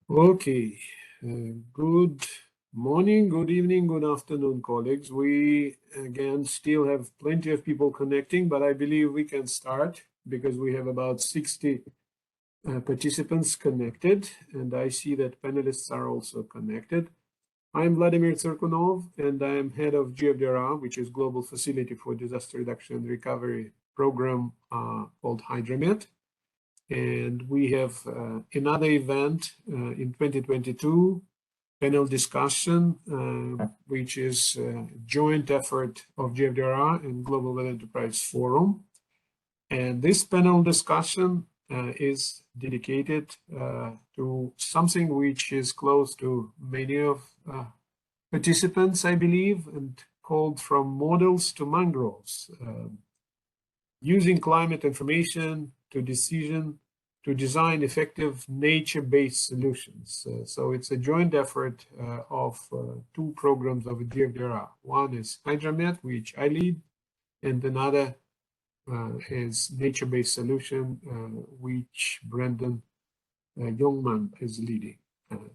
Okay, good morning, good evening, good afternoon, colleagues. We again still have plenty of people connecting, but I believe we can start because we have about 60 participants connected, and I see that panelists are also connected. I'm Vladimir Tsirkunov, and I'm head of GFDRR, which is Global Facility for Disaster Reduction and Recovery program called HydroMet. And we have another event in 2022, panel discussion, which is a joint effort of GFDRR and Global Well Enterprise Forum. And this panel discussion is dedicated to something which is close to many of participants, I believe, and called From Models to Mangroves, using climate information to design effective nature-based solutions. So it's a joint effort of two programs of GFDRR. One is HydroMet, which I lead, and another is nature-based solution, which Brendan Youngman is leading.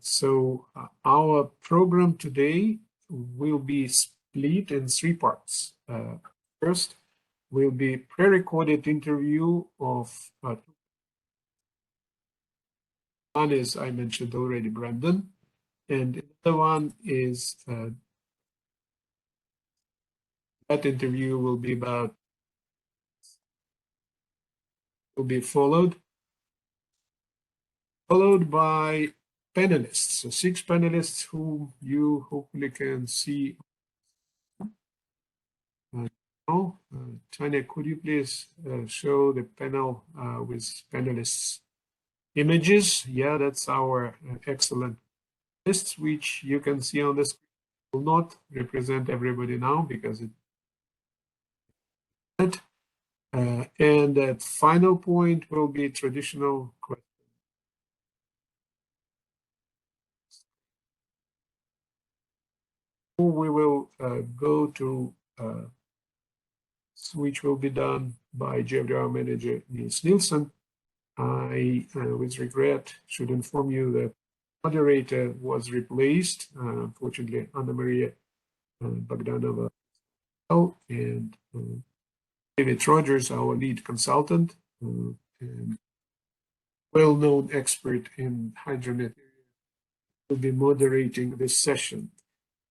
So our program today will be split in three parts. First, will be pre-recorded interview of one is, I mentioned already, Brendan, and the other one is that interview will be followed by panelists. So 6 panelists whom you hopefully can see now. Tanya, could you please show the panel with panelists images? Yeah, that's our excellent lists, which you can see on the screen. Will not represent everybody now because and that final point will be traditional questions. We will go to which will be done by GFDRR manager Niels Nielsen. I, with regret, should inform you that moderator was replaced. Unfortunately, Anna Maria Bogdanova and David Rogers, our lead consultant, and well-known expert in HydroMet, will be moderating this session.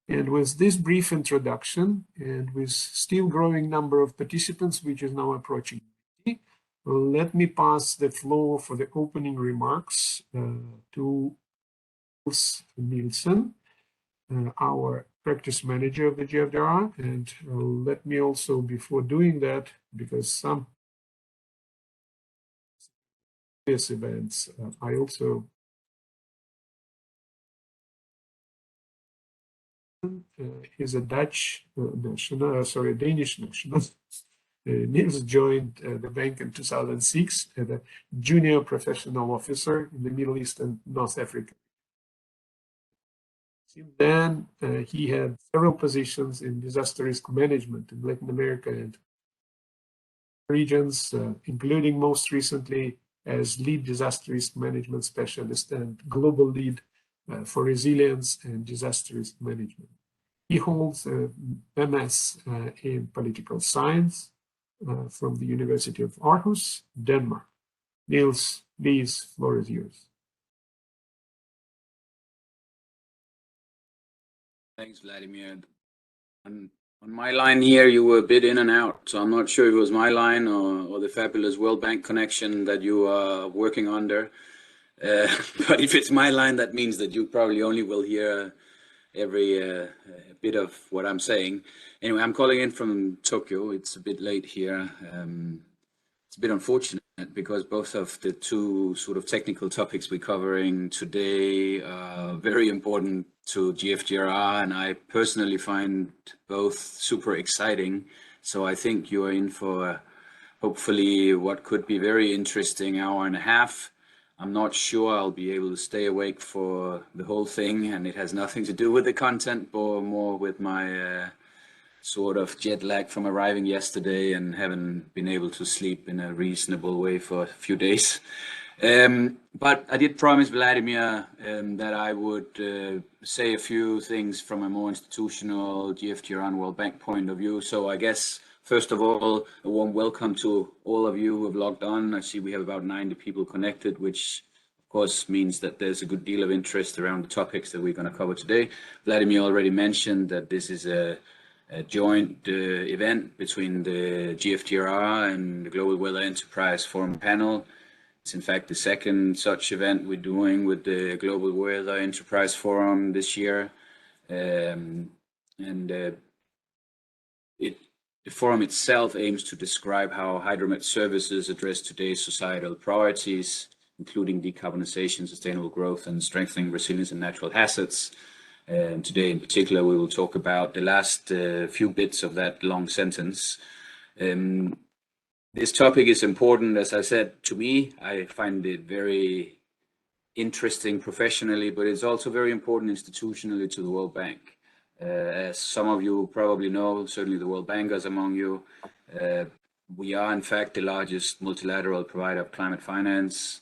And with this brief introduction, and with still growing number of participants, which is now approaching, let me pass the floor for the opening remarks to Niels Nielsen, our practice manager of the GFDRR. And let me also, before doing that, because some these events, I also is a Danish national. Niels joined the bank in 2006 as a junior professional officer in the Middle East and North Africa. Since then, he had several positions in disaster risk management in Latin America and regions, including most recently as lead disaster risk management specialist and global lead for resilience and disaster risk management. He holds a MS in political science from the University of Aarhus, Denmark. Niels, please, floor is yours. Thanks, Vladimir. On my line here, you were a bit in and out, so I'm not sure if it was my line or the fabulous World Bank connection that you are working under. But if it's my line, that means that you probably only will hear every bit of what I'm saying. Anyway, I'm calling in from Tokyo. It's a bit late here. It's a bit unfortunate because both of the two sort of technical topics we're covering today are very important to GFDRR, and I personally find both super exciting. So I think you're in for hopefully what could be very interesting hour and a half. I'm not sure I'll be able to stay awake for the whole thing, and it has nothing to do with the content, but more with my sort of jet lag from arriving yesterday and haven't been able to sleep in a reasonable way for a few days. But I did promise Vladimir that I would say a few things from a more institutional GFDRR and World Bank point of view. So I guess, first of all, a warm welcome to all of you who have logged on. I see we have about 90 people connected, which of course means that there's a good deal of interest around the topics that we're going to cover today. Vladimir already mentioned that this is a joint event between the GFDRR and the Global Weather Enterprise Forum panel. It's in fact the second such event we're doing with the Global Weather Enterprise Forum this year. The forum itself aims to describe how hydromet services address today's societal priorities, including decarbonization, sustainable growth, and strengthening resilience in natural hazards. And today in particular, we will talk about the last few bits of that long sentence. This topic is important, as I said, to me. I find it very interesting professionally, but it's also very important institutionally to the World Bank. As some of you probably know, certainly the World Bankers among you, we are in fact the largest multilateral provider of climate finance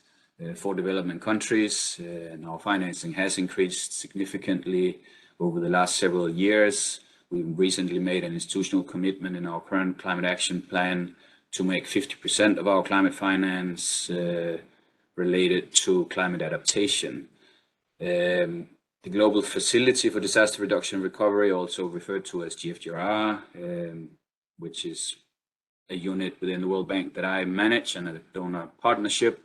for development countries, and our financing has increased significantly over the last several years. We've recently made an institutional commitment in our current climate action plan to make 50% of our climate finance related to climate adaptation. The Global Facility for Disaster Reduction and Recovery, also referred to as GFDRR, which is a unit within the World Bank that I manage and a donor partnership.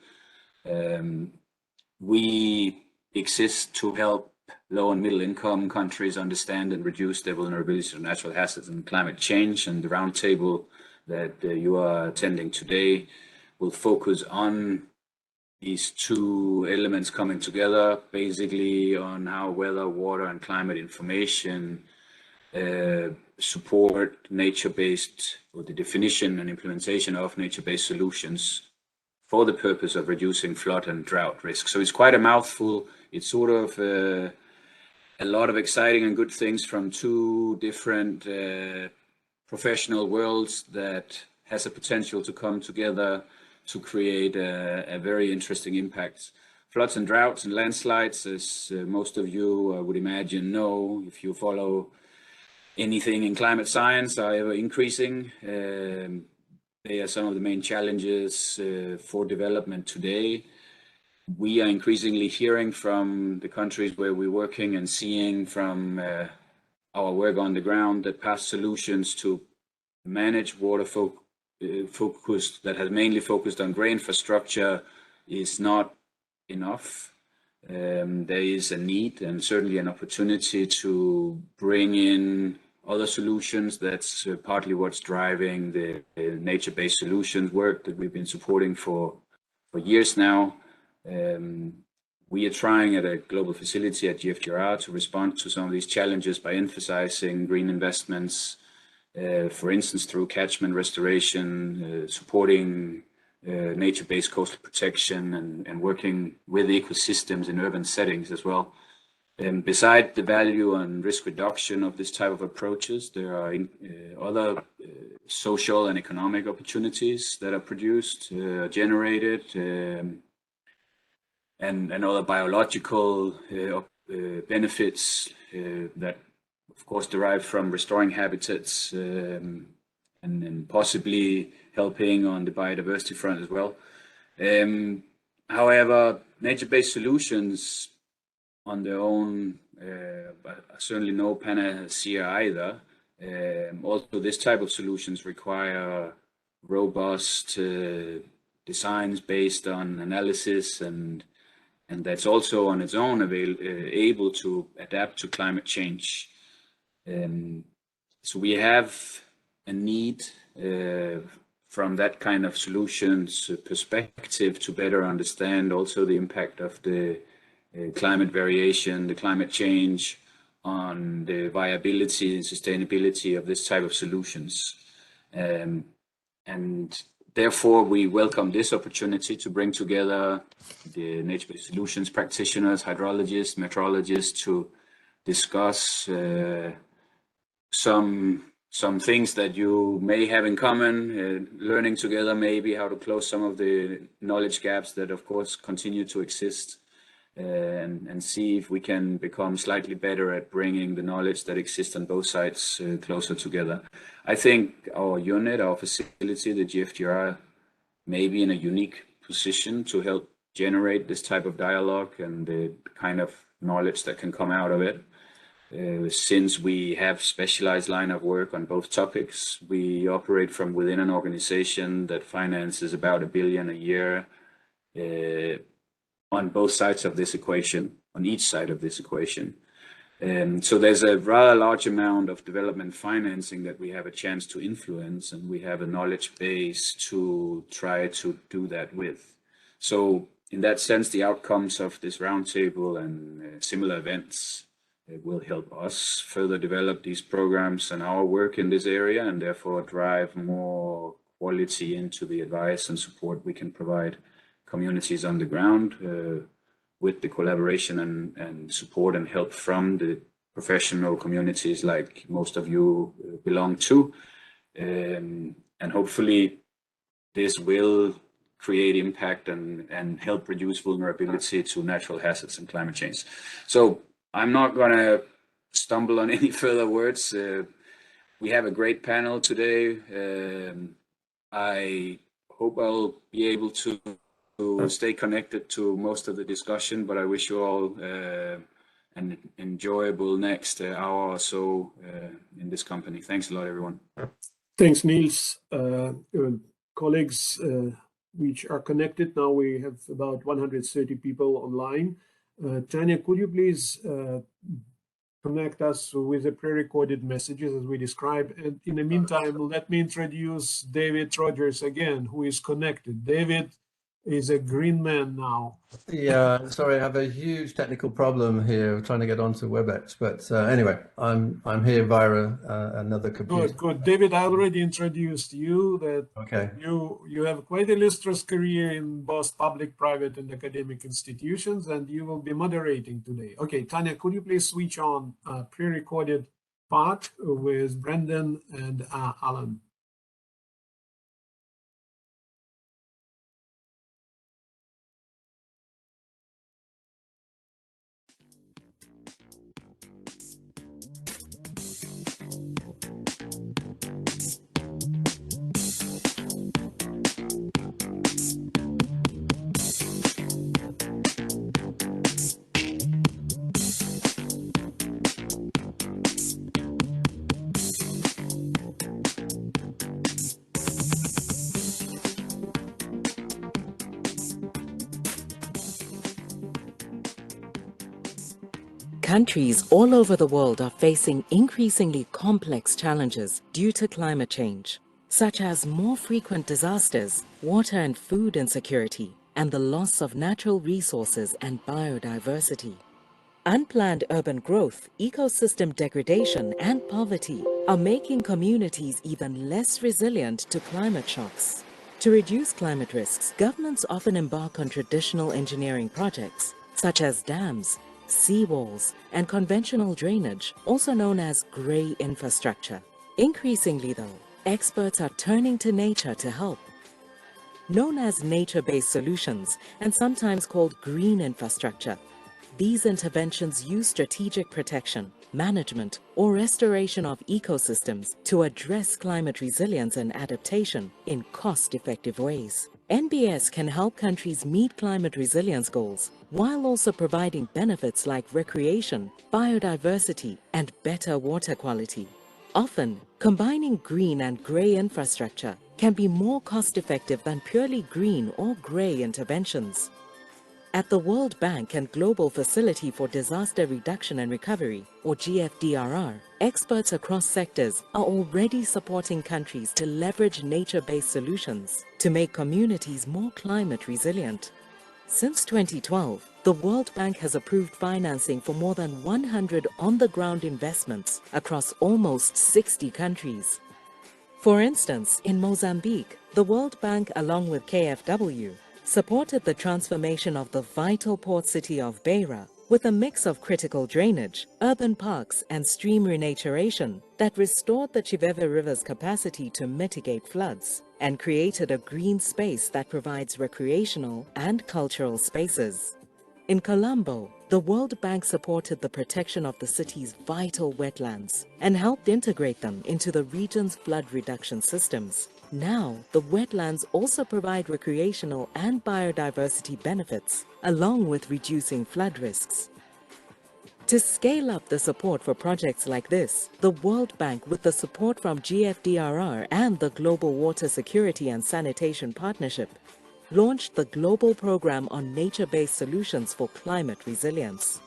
We exist to help low and middle income countries understand and reduce their vulnerabilities to natural hazards and climate change. And the roundtable that you are attending today will focus on these two elements coming together, basically on how weather, water, and climate information support nature-based, or the definition and implementation of nature-based solutions for the purpose of reducing flood and drought risk. So it's quite a mouthful. It's sort of a lot of exciting and good things from two different professional worlds that has a potential to come together to create a very interesting impact. Floods and droughts and landslides, as most of you would imagine know, if you follow anything in climate science, are ever increasing. They are some of the main challenges for development today. We are increasingly hearing from the countries where we're working and seeing from our work on the ground that past solutions to manage water focused, that has mainly focused on grey infrastructure, is not enough. There is a need and certainly an opportunity to bring in other solutions. That's partly what's driving the nature-based solutions work that we've been supporting for years now. We are trying at a global facility at GFDRR to respond to some of these challenges by emphasizing green investments, for instance, through catchment restoration, supporting nature-based coastal protection, and working with ecosystems in urban settings as well. Beside the value and risk reduction of this type of approaches, there are other social and economic opportunities that are produced, generated, and other biological benefits that, of course, derive from restoring habitats and possibly helping on the biodiversity front as well. However, nature-based solutions on their own are certainly no panacea either. Also, this type of solutions require robust designs based on analysis, and that's also on its own able to adapt to climate change. So we have a need from that kind of solutions perspective to better understand also the impact of the climate variation, the climate change on the viability and sustainability of this type of solutions. And therefore, we welcome this opportunity to bring together the nature-based solutions practitioners, hydrologists, meteorologists, to discuss some some things that you may have in common, learning together maybe how to close some of the knowledge gaps that of course continue to exist, and see if we can become slightly better at bringing the knowledge that exists on both sides closer together. I think our unit, our facility, the GFDRR, may be in a unique position to help generate this type of dialogue and the kind of knowledge that can come out of it. Since we have specialized line of work on both topics, we operate from within an organization that finances about $1 billion a year on both sides of this equation, on each side of this equation. So there's a rather large amount of development financing that we have a chance to influence, and we have a knowledge base to try to do that with. So in that sense, the outcomes of this roundtable and similar events will help us further develop these programs and our work in this area, and therefore drive more quality into the advice and support we can provide communities on the ground, with the collaboration and support and help from the professional communities like most of you belong to. And hopefully this will create impact and help reduce vulnerability to natural hazards and climate change. So I'm not going to stumble on any further words. We have a great panel today. I hope I'll be able to stay connected to most of the discussion, but I wish you all an enjoyable next hour or so in this company. Thanks a lot, everyone. Thanks, Niels. Colleagues which are connected now, we have about 130 people online. Tanya, could you please connect us with the pre-recorded messages as we described? And in the meantime, let me introduce David Rogers again, who is connected. David is a green man now. Yeah, sorry, I have a huge technical problem here trying to get onto WebEx, but anyway, I'm here via another computer. Good. David, I already introduced you. That okay. You have quite an illustrious career in both public, private, and academic institutions, and you will be moderating today. Okay, Tanya, could you please switch on pre-recorded part with Brendan and Alan? Countries all over the world are facing increasingly complex challenges due to climate change, such as more frequent disasters, water and food insecurity, and the loss of natural resources and biodiversity. Unplanned urban growth, ecosystem degradation, and poverty are making communities even less resilient to climate shocks. To reduce climate risks, governments often embark on traditional engineering projects, such as dams, seawalls, and conventional drainage, also known as grey infrastructure. Increasingly, though, experts are turning to nature to help. Known as nature-based solutions and sometimes called green infrastructure, these interventions use strategic protection, management, or restoration of ecosystems to address climate resilience and adaptation in cost-effective ways. NBS can help countries meet climate resilience goals while also providing benefits like recreation, biodiversity, and better water quality. Often, combining green and grey infrastructure can be more cost-effective than purely green or grey interventions. At the World Bank and Global Facility for Disaster Reduction and Recovery, or GFDRR, experts across sectors are already supporting countries to leverage nature-based solutions to make communities more climate resilient. Since 2012, the World Bank has approved financing for more than 100 on-the-ground investments across almost 60 countries. For instance, in Mozambique, the World Bank, along with KfW, supported the transformation of the vital port city of Beira with a mix of critical drainage, urban parks, and stream renaturation that restored the Chiveve River's capacity to mitigate floods and created a green space that provides recreational and cultural spaces. In Colombo, the World Bank supported the protection of the city's vital wetlands and helped integrate them into the region's flood reduction systems. Now, the wetlands also provide recreational and biodiversity benefits, along with reducing flood risks. To scale up the support for projects like this, the World Bank, with the support from GFDRR and the Global Water Security and Sanitation Partnership, launched the Global Program on Nature-Based Solutions for Climate Resilience.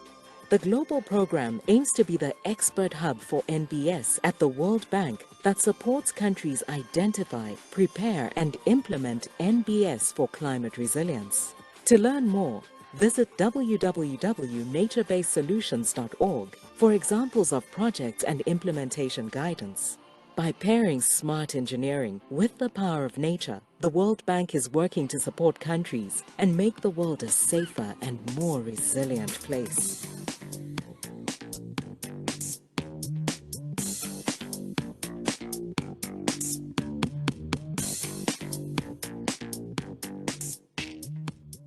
The Global Program aims to be the expert hub for NBS at the World Bank that supports countries identify, prepare, and implement NBS for climate resilience. To learn more, visit www.naturebasedsolutions.org for examples of projects and implementation guidance. By pairing smart engineering with the power of nature, the World Bank is working to support countries and make the world a safer and more resilient place.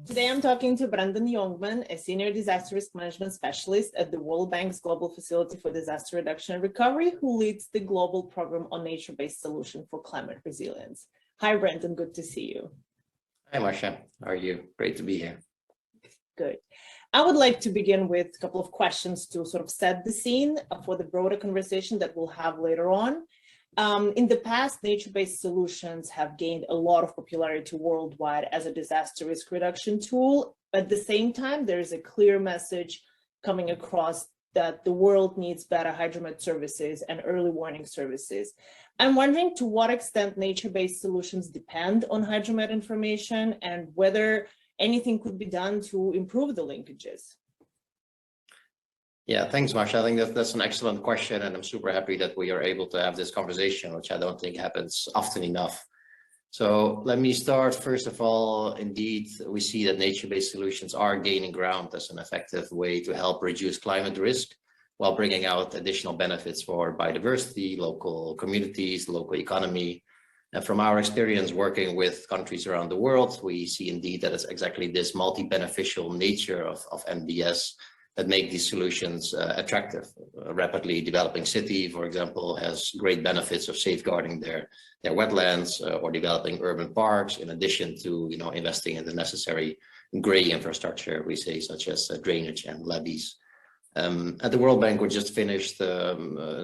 Today, I'm talking to Brandon Youngman, a senior disaster risk management specialist at the World Bank's Global Facility for Disaster Reduction and Recovery, who leads the Global Program on Nature-Based Solution for Climate Resilience. Hi, Brandon. Good to see you. Hi, Marcia. How are you? Great to be here. Good. I would like to begin with a couple of questions to sort of set the scene for the broader conversation that we'll have later on. In the past, nature-based solutions have gained a lot of popularity worldwide as a disaster risk reduction tool. At the same time, there is a clear message coming across that the world needs better hydromet services and early warning services. I'm wondering to what extent nature-based solutions depend on hydromet information and whether anything could be done to improve the linkages. Yeah, thanks, Marcia. I think that's an excellent question, and I'm super happy that we are able to have this conversation, which I don't think happens often enough. So let me start. First of all, indeed, we see that nature-based solutions are gaining ground as an effective way to help reduce climate risk while bringing out additional benefits for biodiversity, local communities, local economy. And from our experience working with countries around the world, we see indeed that it's exactly this multi-beneficial nature of NBS that make these solutions attractive. A rapidly developing city, for example, has great benefits of safeguarding their wetlands or developing urban parks, in addition to investing in the necessary gray infrastructure, we say, such as drainage and levees. At the World Bank, we just finished a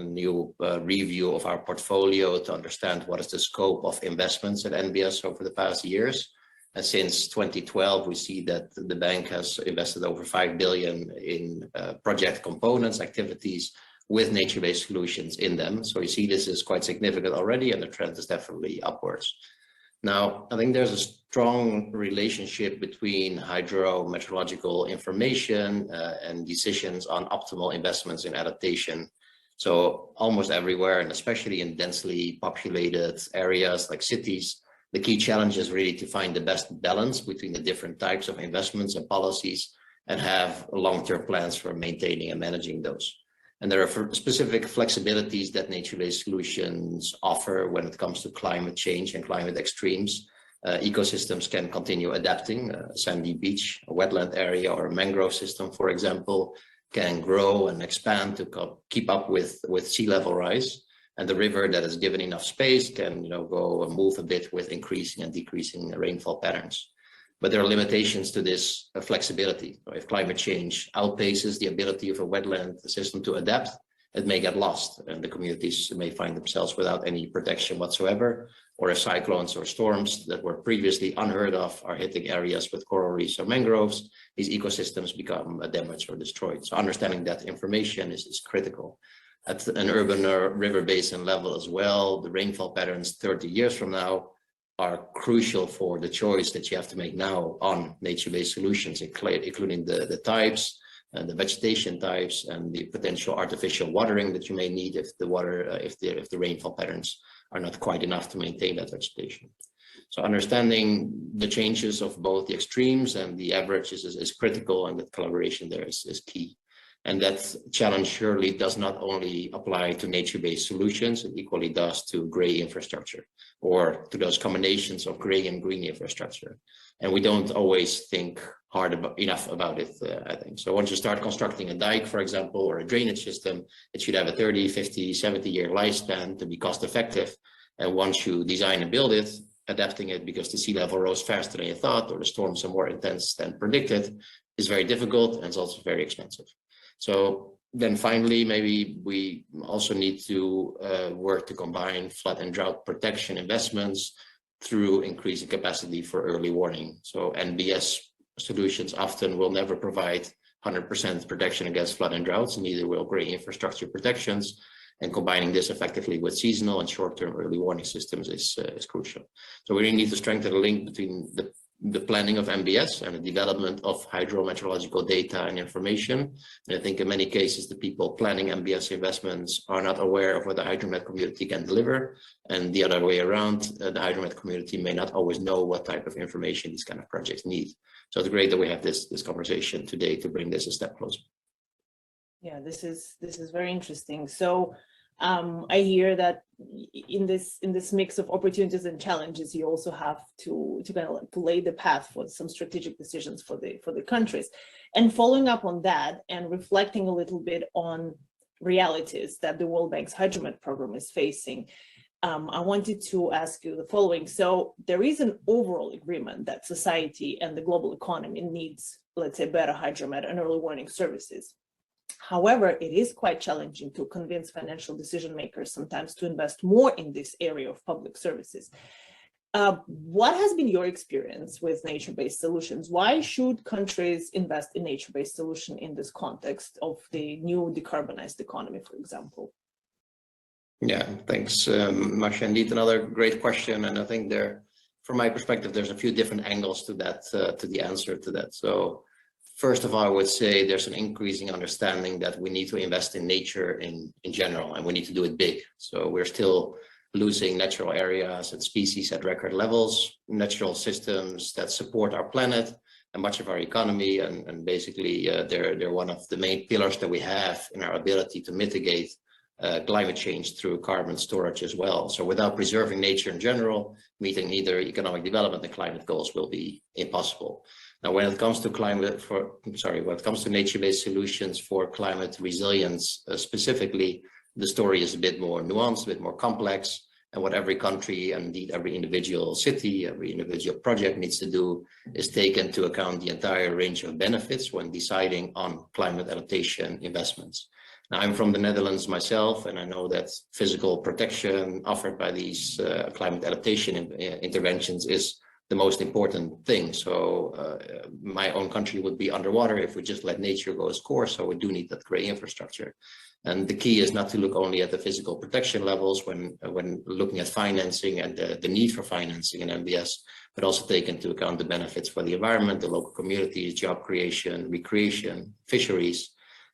new review of our portfolio to understand what is the scope of investments at NBS over the past years. And since 2012, we see that the bank has invested over 5 billion in project components, activities with nature-based solutions in them. So you see this is quite significant already, and the trend is definitely upwards. Now, I think there's a strong relationship between hydrometeorological information and decisions on optimal investments in adaptation. So almost everywhere, and especially in densely populated areas like cities, the key challenge is really to find the best balance between the different types of investments and policies and have long-term plans for maintaining and managing those. And there are specific flexibilities that nature-based solutions offer when it comes to climate change and climate extremes. Ecosystems can continue adapting. A sandy beach, a wetland area, or a mangrove system, for example, can grow and expand to keep up with sea level rise. And the river that is given enough space can go and move a bit with increasing and decreasing rainfall patterns. But there are limitations to this flexibility. If climate change outpaces the ability of a wetland system to adapt, it may get lost, and the communities may find themselves without any protection whatsoever. Or if cyclones or storms that were previously unheard of are hitting areas with coral reefs or mangroves, these ecosystems become damaged or destroyed. So understanding that information is critical. At an urban or river basin level as well, the rainfall patterns 30 years from now are crucial for the choice that you have to make now on nature-based solutions, including the types and the vegetation types and the potential artificial watering that you may need if the rainfall patterns are not quite enough to maintain that vegetation. So understanding the changes of both the extremes and the averages is critical, and that collaboration there is key. And that challenge surely does not only apply to nature-based solutions, it equally does to gray infrastructure, or to those combinations of gray and green infrastructure. And we don't always think enough about it, I think. So once you start constructing a dike, for example, or a drainage system, it should have a 30, 50, 70-year lifespan to be cost effective. And once you design and build it, adapting it because the sea level rose faster than you thought, or the storms are more intense than predicted, is very difficult, and it's also very expensive. So then finally, maybe we also need to work to combine flood and drought protection investments through increasing capacity for early warning. So NBS solutions often will never provide 100% protection against flood and droughts, neither will gray infrastructure protections. And combining this effectively with seasonal and short-term early warning systems is crucial. So we really need to strengthen the link between the planning of NBS and the development of hydrometeorological data and information. And I think in many cases, the people planning NBS investments are not aware of what the hydromet community can deliver. And the other way around, the hydromet community may not always know what type of information these kind of projects need. So it's great that we have this conversation today to bring this a step closer. Yeah, this is very interesting. So I hear that in this mix of opportunities and challenges, you also have to kind of to lay the path for some strategic decisions for the countries. And following up on that and reflecting a little bit on realities that the World Bank's Hydromet program is facing, I wanted to ask you the following. So there is an overall agreement that society and the global economy needs, let's say, better hydromet and early warning services. However, it is quite challenging to convince financial decision makers sometimes to invest more in this area of public services. What has been your experience with nature-based solutions? Why should countries invest in nature-based solution in this context of the new decarbonized economy, for example? Yeah, thanks, Masha. Indeed, another great question. And I think from my perspective, there's a few different angles to that, to the answer to that. So first of all, I would say there's an increasing understanding that we need to invest in nature in general, and we need to do it big. So we're still losing natural areas and species at record levels, natural systems that support our planet and much of our economy. And basically, they're one of the main pillars that we have in our ability to mitigate climate change through carbon storage as well. So without preserving nature in general, meeting neither economic development and climate goals will be impossible. Now, when it comes to nature-based solutions for climate resilience specifically, the story is a bit more nuanced, a bit more complex. And what every country, and indeed every individual city, every individual project needs to do is take into account the entire range of benefits when deciding on climate adaptation investments. Now, I'm from the Netherlands myself, and I know that physical protection offered by these climate adaptation interventions is the most important thing. So my own country would be underwater if we just let nature go its course. So we do need that gray infrastructure. And the key is not to look only at the physical protection levels when looking at financing and the need for financing in NBS, but also take into account the benefits for the environment, the local communities, job creation, recreation, fisheries.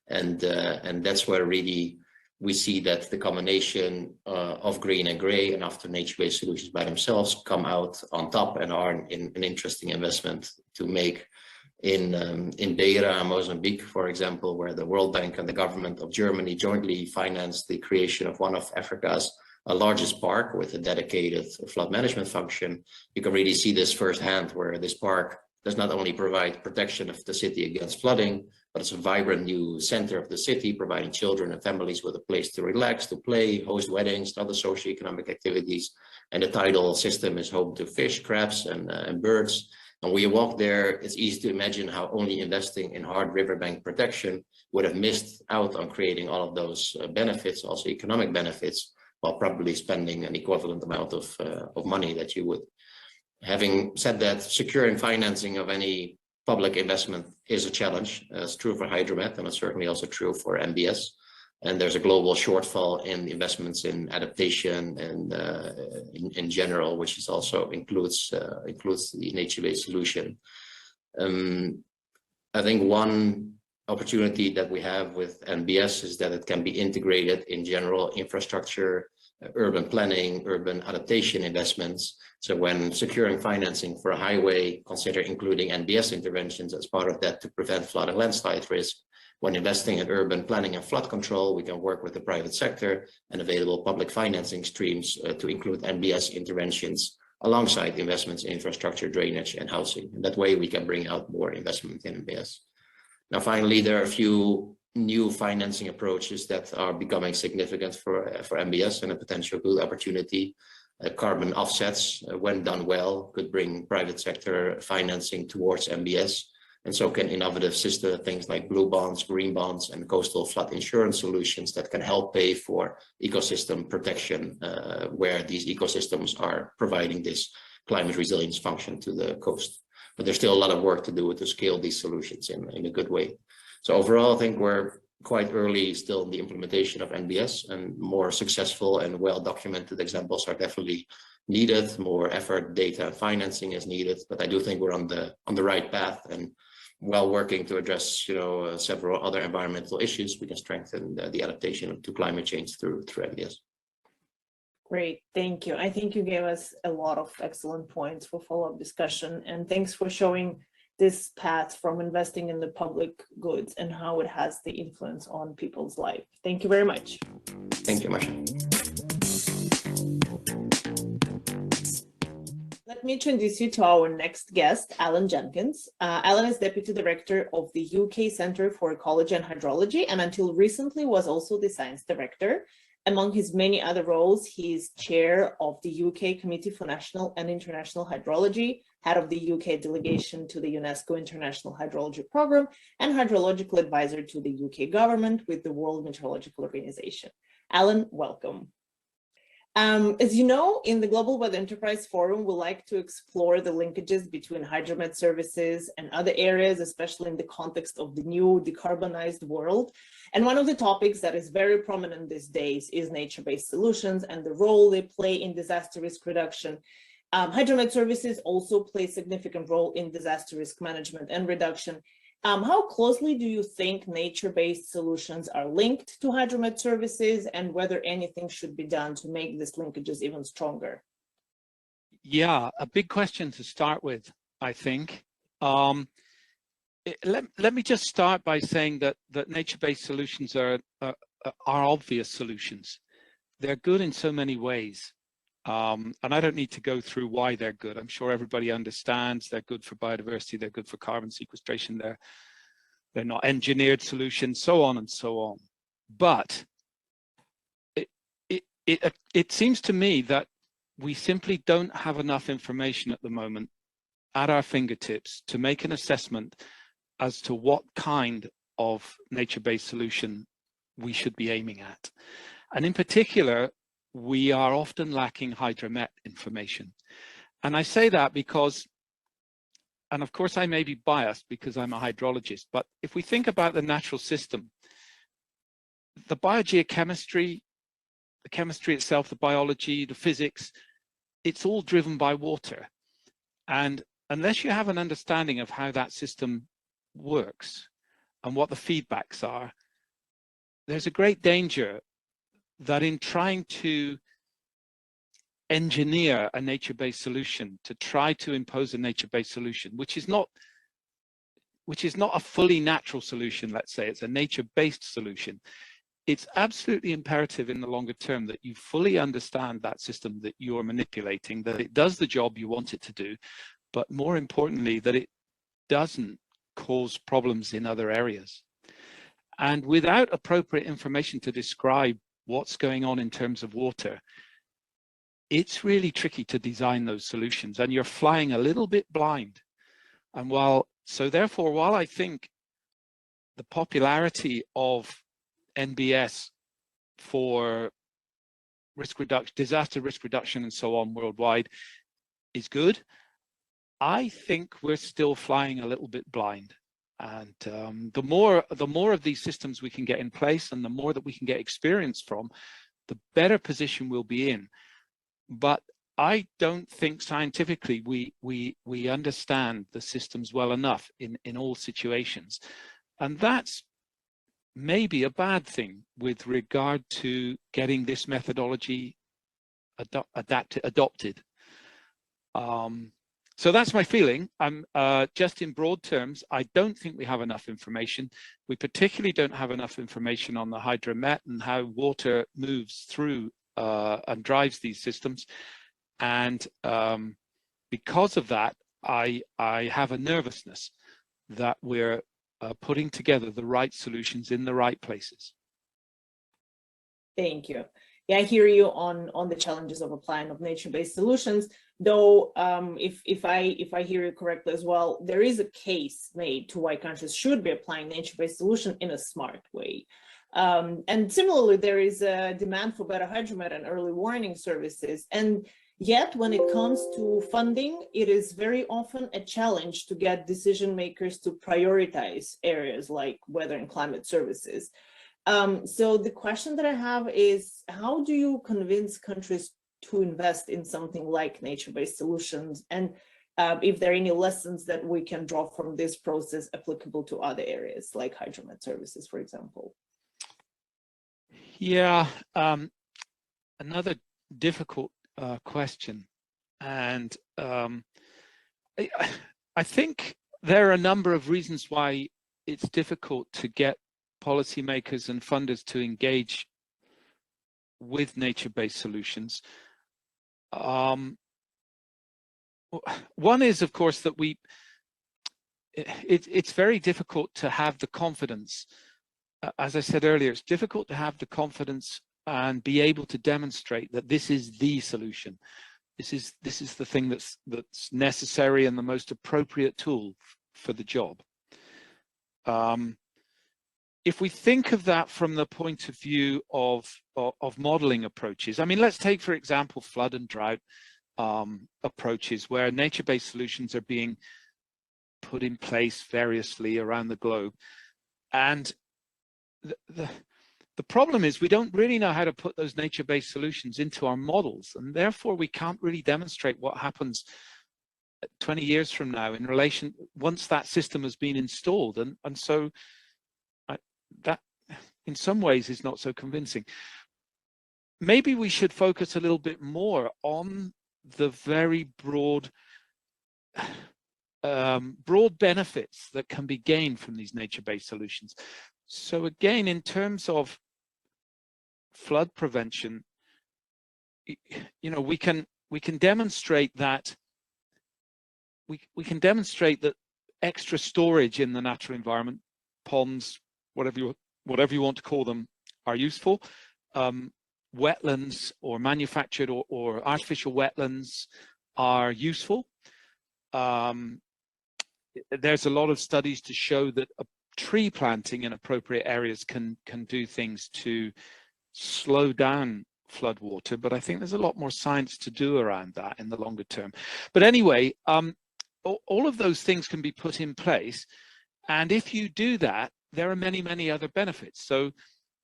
And that's where really we see that the combination of green and gray and often nature-based solutions by themselves come out on top and are an interesting investment to make in Beira, Mozambique, for example, where the World Bank and the government of Germany jointly financed the creation of one of Africa's largest park with a dedicated flood management function. You can really see this firsthand, where this park does not only provide protection of the city against flooding, but it's a vibrant new center of the city, providing children and families with a place to relax, to play, host weddings, other socioeconomic activities. And the tidal system is home to fish, crabs, and birds. And when you walk there, it's easy to imagine how only investing in hard riverbank protection would have missed out on creating all of those benefits, also economic benefits, while probably spending an equivalent amount of money that you would. Having said that, securing financing of any public investment is a challenge. It's true for Hydromet, and it's certainly also true for NBS. And there's a global shortfall in investments in adaptation and in general, which is also includes the nature-based solution. I think one opportunity that we have with NBS is that it can be integrated in general infrastructure urban planning, urban adaptation investments. So when securing financing for a highway, consider including NBS interventions as part of that to prevent flood and landslide risk. When investing in urban planning and flood control, we can work with the private sector and available public financing streams to include NBS interventions alongside investments in infrastructure, drainage, and housing. And that way we can bring out more investment in NBS. Now, finally, there are a few new financing approaches that are becoming significant for NBS and a potential good opportunity. Carbon offsets, when done well, could bring private sector financing towards NBS. And so can innovative system things like blue bonds, green bonds, and coastal flood insurance solutions that can help pay for ecosystem protection, where these ecosystems are providing this climate resilience function to the coast. But there's still a lot of work to do to scale these solutions in a good way. So overall, I think we're quite early still in the implementation of NBS, and more successful and well-documented examples are definitely needed. More effort, data, and financing is needed, but I do think we're on the right path, and while working to address, several other environmental issues, we can strengthen the adaptation to climate change through NBS. Great, thank you. I think you gave us a lot of excellent points for follow-up discussion, and thanks for showing this path from investing in the public goods and how it has the influence on people's life. Thank you very much. Thank you, Masha. Let me introduce you to our next guest, Alan Jenkins. Alan is Deputy Director of the UK Centre for Ecology and Hydrology, and until recently was also the Science Director. Among his many other roles, he is Chair of the UK Committee for National and International Hydrology, Head of the UK Delegation to the UNESCO International Hydrology Programme, and Hydrological Advisor to the UK Government with the World Meteorological Organization. Alan, welcome. As you know, in the Global Weather Enterprise Forum, we like to explore the linkages between hydromet services and other areas, especially in the context of the new decarbonized world. And one of the topics that is very prominent these days is nature-based solutions and the role they play in disaster risk reduction. Hydromet services also play a significant role in disaster risk management and reduction. How closely do you think nature-based solutions are linked to hydromet services, and whether anything should be done to make these linkages even stronger? Yeah, a big question to start with, I think. Let me just start by saying that nature-based solutions are obvious solutions. They're good in so many ways. And I don't need to go through why they're good. I'm sure everybody understands they're good for biodiversity, they're good for carbon sequestration, they're not engineered solutions, so on and so on. But it seems to me that we simply don't have enough information at the moment at our fingertips to make an assessment as to what kind of nature-based solution we should be aiming at. And in particular, we are often lacking hydromet information. And I say that because, and of course I may be biased because I'm a hydrologist, but if we think about the natural system, the biogeochemistry, the chemistry itself, the biology, the physics, it's all driven by water. And unless you have an understanding of how that system works and what the feedbacks are, there's a great danger that in trying to engineer a nature-based solution, to try to impose a nature-based solution, which is not a fully natural solution, let's say, it's a nature-based solution, it's absolutely imperative in the longer term that you fully understand that system that you're manipulating, that it does the job you want it to do, but more importantly, that it doesn't cause problems in other areas. And without appropriate information to describe what's going on in terms of water, it's really tricky to design those solutions, and you're flying a little bit blind. And therefore, while I think the popularity of NBS for risk reduction, disaster risk reduction and so on worldwide is good, I think we're still flying a little bit blind. And the more of these systems we can get in place, and the more that we can get experience from, the better position we'll be in. But I don't think scientifically we understand the systems well enough in all situations. And that's maybe a bad thing with regard to getting this methodology adopted. So that's my feeling. I'm just in broad terms, I don't think we have enough information. We particularly don't have enough information on the hydromet and how water moves through and drives these systems. And because of that, I have a nervousness that we're putting together the right solutions in the right places. Thank you. Yeah, I hear you on the challenges of applying of nature-based solutions. Though, if I hear you correctly as well, there is a case made to why countries should be applying nature-based solution in a smart way. And similarly, there is a demand for better hydromet and early warning services. And yet, when it comes to funding, it is very often a challenge to get decision makers to prioritize areas like weather and climate services. So the question that I have is, how do you convince countries to invest in something like nature-based solutions? And if there are any lessons that we can draw from this process applicable to other areas like hydromet services, for example? Yeah, another difficult question. And I think there are a number of reasons why it's difficult to get policymakers and funders to engage with nature-based solutions. One is, of course, that it's very difficult to have the confidence. As I said earlier, it's difficult to have the confidence and be able to demonstrate that this is the solution. This is the thing that's necessary and the most appropriate tool for the job. If we think of that from the point of view of modeling approaches, I mean, let's take, for example, flood and drought approaches where nature-based solutions are being put in place variously around the globe. And the problem is we don't really know how to put those nature-based solutions into our models, and therefore we can't really demonstrate what happens 20 years from now in relation once that system has been installed. And so that in some ways is not so convincing. Maybe we should focus a little bit more on the very broad benefits that can be gained from these nature-based solutions. So again, in terms of flood prevention, you know, we can demonstrate that we can demonstrate that extra storage in the natural environment, ponds, whatever you want to call them, are useful. Wetlands or manufactured or artificial wetlands are useful. There's a lot of studies to show that tree planting in appropriate areas can do things to slow down flood water, but I think there's a lot more science to do around that in the longer term. But anyway, all of those things can be put in place, and if you do that, there are many, many other benefits. So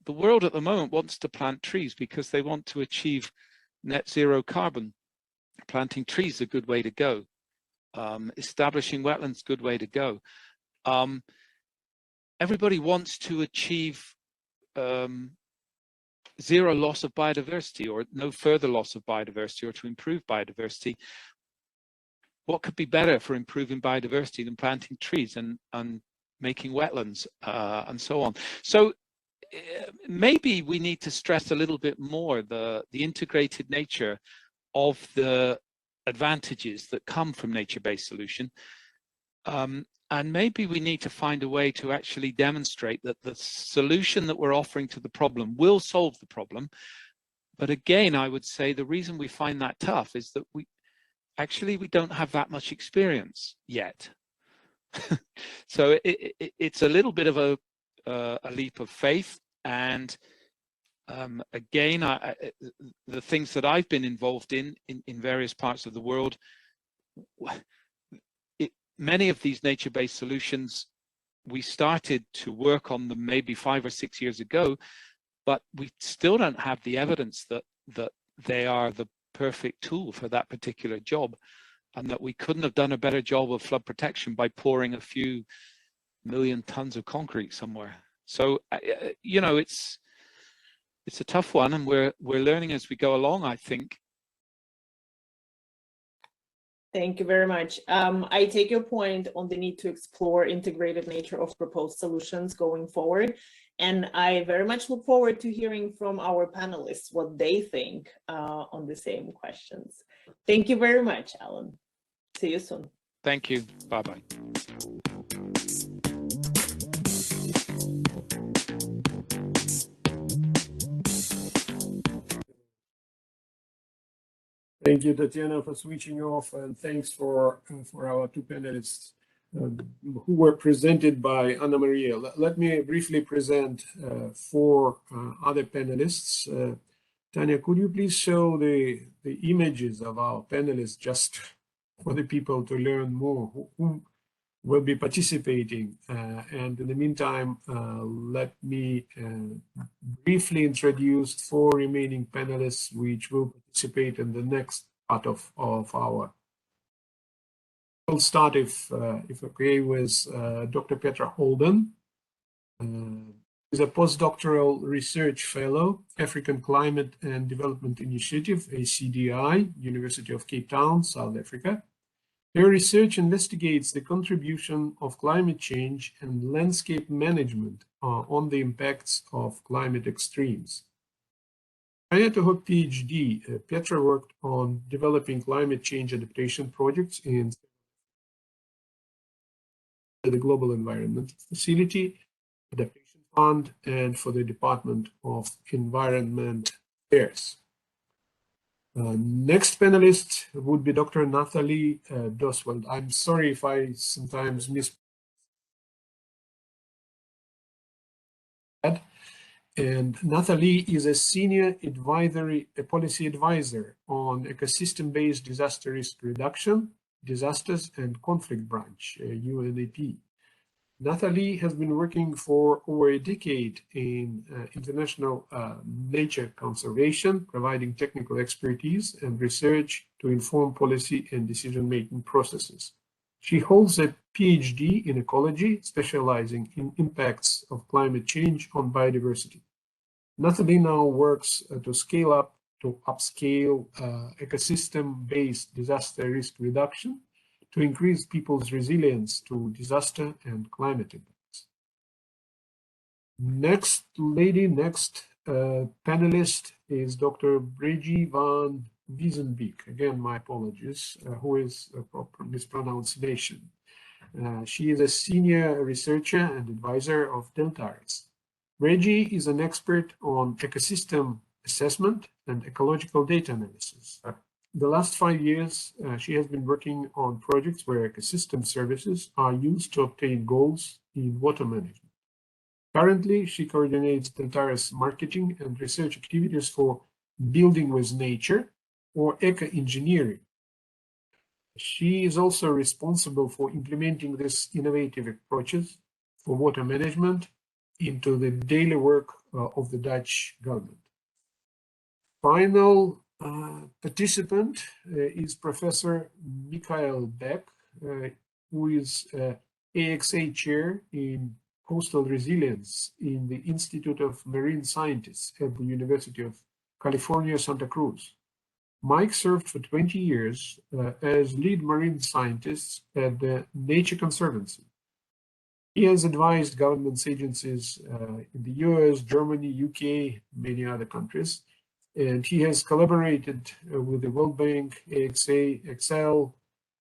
the world at the moment wants to plant trees because they want to achieve net zero carbon. Planting trees is a good way to go. Establishing wetlands, good way to go. Everybody wants to achieve zero loss of biodiversity or no further loss of biodiversity, or to improve biodiversity. What could be better for improving biodiversity than planting trees and making wetlands and so on? So maybe we need to stress a little bit more the integrated nature of the advantages that come from nature-based solution. And maybe we need to find a way to actually demonstrate that the solution that we're offering to the problem will solve the problem. But again, I would say the reason we find that tough is that we don't have that much experience yet. So it's a little bit of a leap of faith. And again, the things that I've been involved in various parts of the world, many of these nature-based solutions, we started to work on them maybe 5 or 6 years ago, but we still don't have the evidence that they are the perfect tool for that particular job, and that we couldn't have done a better job of flood protection by pouring a few million tons of concrete somewhere. So, you know, it's a tough one, and we're learning as we go along, I think. Thank you very much. I take your point on the need to explore integrated nature of proposed solutions going forward. And I very much look forward to hearing from our panelists what they think on the same questions. Thank you very much, Alan. See you soon. Thank you. Bye-bye. Thank you, Tatiana, for switching off, and thanks for our two panelists who were presented by Anna Maria. Let me briefly present four other panelists. Tanya, could you please show the images of our panelists just for the people to learn more who will be participating? And in the meantime, let me briefly introduce four remaining panelists which will participate in the next part of our. We'll start, if okay, with Dr. Petra Holden. Is a postdoctoral research fellow, African Climate and Development Initiative, ACDI, University of Cape Town, South Africa. Her research investigates the contribution of climate change and landscape management on the impacts of climate extremes. Prior to her PhD, Petra worked on developing climate change adaptation projects in the Global Environment Facility, Adaptation Fund, and for the Department of Environment Affairs. Next panelist would be Dr. Nathalie Doswald. I'm sorry if I sometimes miss. And Nathalie is a senior policy advisor on ecosystem-based disaster risk reduction, disasters and conflict branch, UNEP. Nathalie has been working for over a decade in international nature conservation, providing technical expertise and research to inform policy and decision-making processes. She holds a PhD in ecology, specializing in impacts of climate change on biodiversity. Nathalie now works to upscale ecosystem-based disaster risk reduction to increase people's resilience to disaster and climate impacts. Next panelist is Dr. Breji van Wiesenbeek. Again, my apologies, who is a proper mispronunciation. She is a senior researcher and advisor of Deltares. Breji is an expert on ecosystem assessment and ecological data analysis. The last 5 years, she has been working on projects where ecosystem services are used to obtain goals in water management. Currently, she coordinates Deltares marketing and research activities for building with nature or eco-engineering. She is also responsible for implementing these innovative approaches for water management into the daily work of the Dutch government. Final participant is Professor Michael Beck, who is AXA Chair in Coastal Resilience in the Institute of Marine Scientists at the University of California, Santa Cruz. Mike served for 20 years as lead marine scientist at the Nature Conservancy. He has advised government agencies in the US, Germany, UK, many other countries. And he has collaborated with the World Bank, AXA, Excel,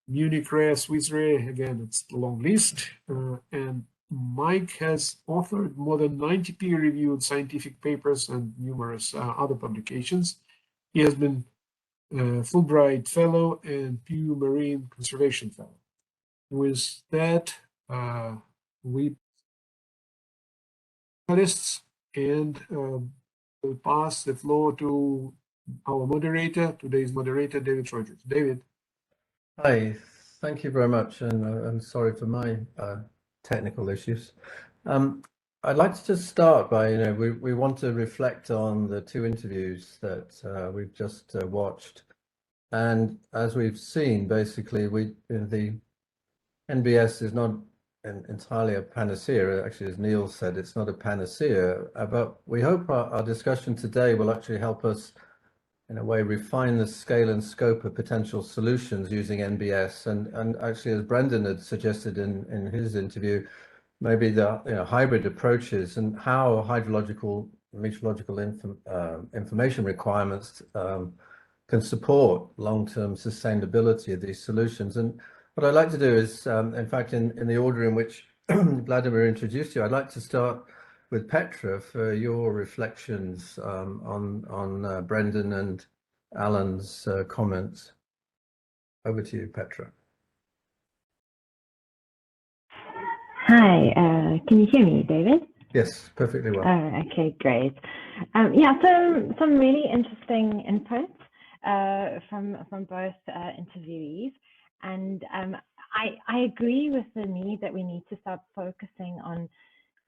Munich Re, Swiss Re, again, it's a long list. And Mike has authored more than 90 peer-reviewed scientific papers and numerous other publications. He has been Fulbright Fellow and Pew Marine Conservation Fellow. With that, we panelists and we'll pass the floor to our moderator, today's moderator, David Rogers. David. Hi, thank you very much, and I'm sorry for my technical issues. I'd like to just start by, we want to reflect on the two interviews that we've just watched. And as we've seen, basically, the NBS is not entirely a panacea. Actually, as Neil said, it's not a panacea, but we hope our discussion today will actually help us in a way, refine the scale and scope of potential solutions using NBS. And actually, as Brendan had suggested in his interview, maybe the hybrid approaches and how hydrological, meteorological information requirements can support long-term sustainability of these solutions. And what I'd like to do is, in fact, in the order in which Vladimir introduced you, I'd like to start with Petra for your reflections on Brendan and Alan's comments. Over to you, Petra. Hi, can you hear me, David? Yes, perfectly well. Okay, great. Yeah, so some really interesting input from both interviewees, and I agree with the need that we need to start focusing on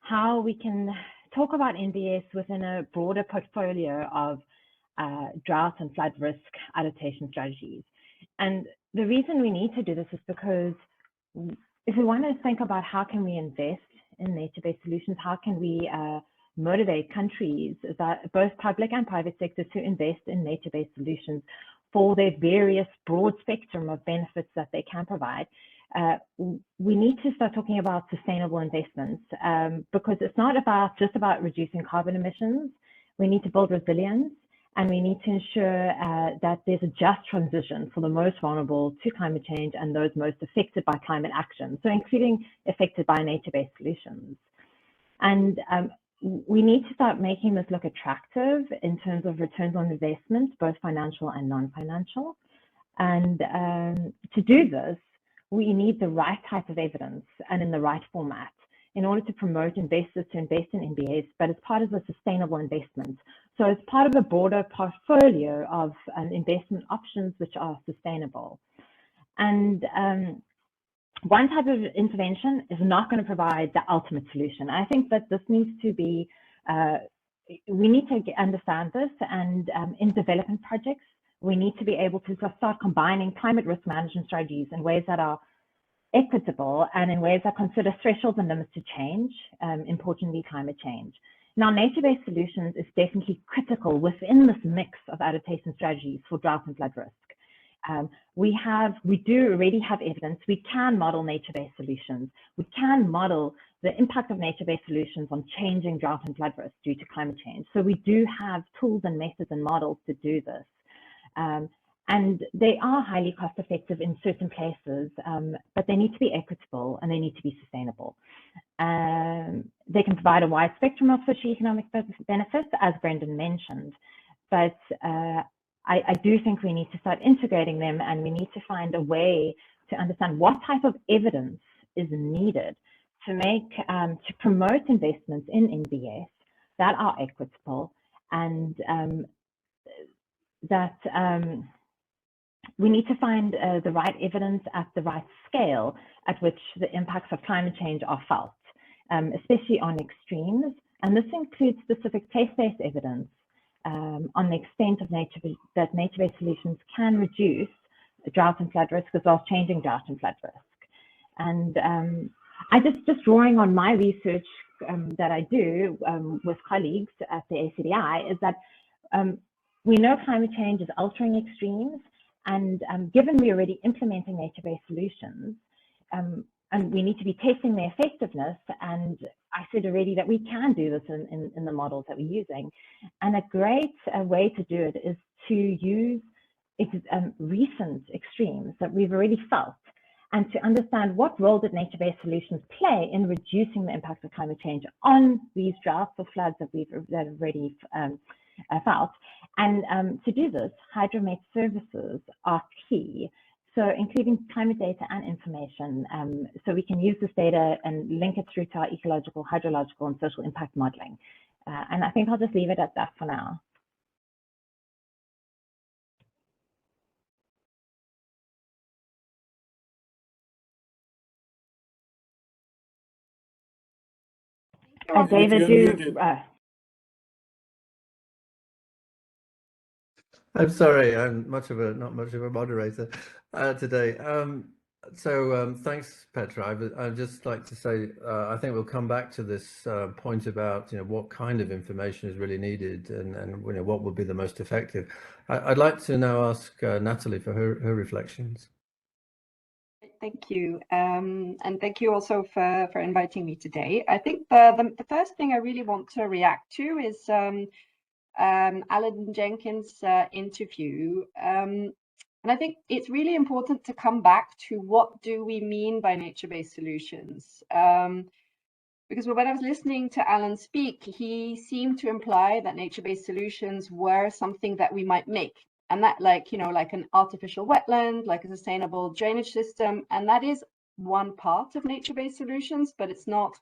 how we can talk about NBS within a broader portfolio of drought and flood risk adaptation strategies. And the reason we need to do this is because if we want to think about how can we invest in nature-based solutions, how can we motivate countries, that both public and private sectors, to invest in nature-based solutions for their various broad spectrum of benefits that they can provide, we need to start talking about sustainable investments, because it's not just about reducing carbon emissions. We need to build resilience, and we need to ensure that there's a just transition for the most vulnerable to climate change and those most affected by climate action, so including affected by nature-based solutions. And we need to start making this look attractive in terms of returns on investment, both financial and non-financial. And to do this, we need the right type of evidence and in the right format in order to promote investors to invest in NBS, but as part of a sustainable investment. So as part of a broader portfolio of investment options which are sustainable. And one type of intervention is not going to provide the ultimate solution. I think that this needs to be, we need to understand this, and in development projects, we need to be able to start combining climate risk management strategies in ways that are equitable and in ways that consider thresholds and limits to change, importantly climate change. Now, nature-based solutions is definitely critical within this mix of adaptation strategies for drought and flood risk. We do already have evidence. We can model nature-based solutions. We can model the impact of nature-based solutions on changing drought and flood risk due to climate change. So we do have tools and methods and models to do this. And they are highly cost effective in certain places, but they need to be equitable and they need to be sustainable. They can provide a wide spectrum of socio-economic benefits, as Brendan mentioned, but I do think we need to start integrating them, and we need to find a way to understand what type of evidence is needed to make, to promote investments in NBS that are equitable, and that we need to find the right evidence at the right scale at which the impacts of climate change are felt, especially on extremes. And this includes specific place-based evidence on the extent of that nature-based solutions can reduce drought and flood risk, as well as changing drought and flood risk. And I just drawing on my research that I do with colleagues at the ACDI, is that we know climate change is altering extremes, and given we're already implementing nature-based solutions, and we need to be testing their effectiveness, and I said already that we can do this in the models that we're using. And a great way to do it is to use recent extremes that we've already felt, and to understand what role did nature-based solutions play in reducing the impact of climate change on these droughts or floods that we've already felt. And to do this, hydromet services are key. So including climate data and information, so we can use this data and link it through to our ecological, hydrological, and social impact modeling. And I think I'll just leave it at that for now. David, I'm sorry, I'm not much of a moderator today. So thanks, Petra. I'd just like to say, I think we'll come back to this point about what kind of information is really needed and what will be the most effective. I'd like to now ask Natalie for her reflections. Thank you. And thank you also for inviting me today. I think the first thing I really want to react to is Alan Jenkins' interview. And I think it's really important to come back to what do we mean by nature-based solutions? Because when I was listening to Alan speak, he seemed to imply that nature-based solutions were something that we might make. And that like an artificial wetland, like a sustainable drainage system. And that is one part of nature-based solutions, but it's not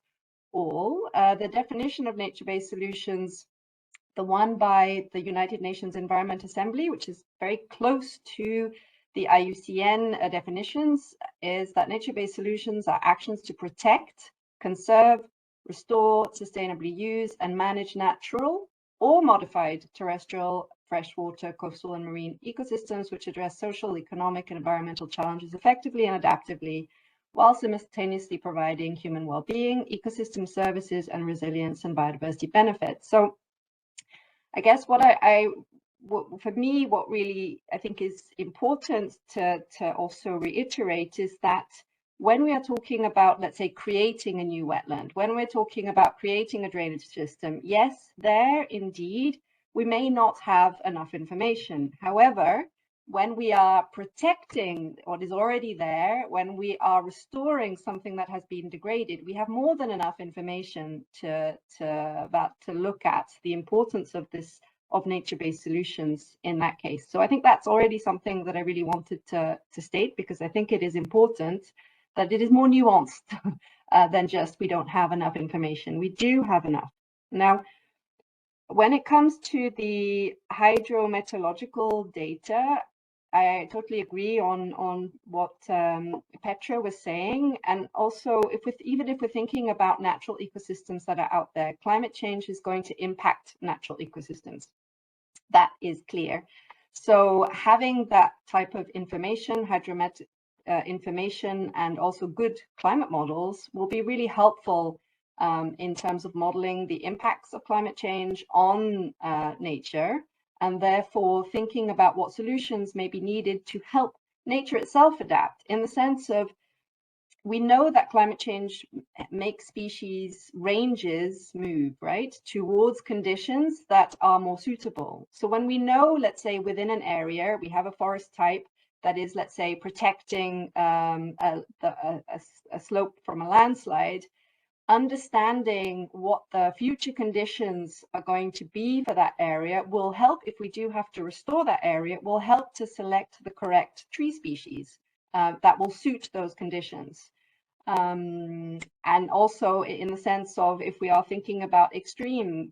all. The definition of nature-based solutions, the one by the United Nations Environment Assembly, which is very close to the IUCN definitions, is that nature-based solutions are actions to protect, conserve, restore, sustainably use, and manage natural or modified terrestrial, freshwater, coastal, and marine ecosystems, which address social, economic, and environmental challenges effectively and adaptively, while simultaneously providing human well-being, ecosystem services, and resilience and biodiversity benefits. So I guess for me, what really I think is important to also reiterate is that when we are talking about, let's say, creating a new wetland, when we're talking about creating a drainage system, yes, there indeed, we may not have enough information. However, when we are protecting what is already there, when we are restoring something that has been degraded, we have more than enough information to look at the importance of nature-based solutions in that case. So I think that's already something that I really wanted to state, because I think it is important that it is more nuanced than just we don't have enough information. We do have enough. Now, when it comes to the hydrometeorological data, I totally agree on what Petra was saying. And also, even if we're thinking about natural ecosystems that are out there, climate change is going to impact natural ecosystems. That is clear. So having that type of information, hydrometeorological information, and also good climate models will be really helpful in terms of modeling the impacts of climate change on nature, and therefore thinking about what solutions may be needed to help nature itself adapt, in the sense of, we know that climate change makes species ranges move, right, towards conditions that are more suitable. So when we know, let's say, within an area, we have a forest type that is, let's say, protecting a slope from a landslide, understanding what the future conditions are going to be for that area will help. If we do have to restore that area, it will help to select the correct tree species that will suit those conditions. And also in the sense of, if we are thinking about extreme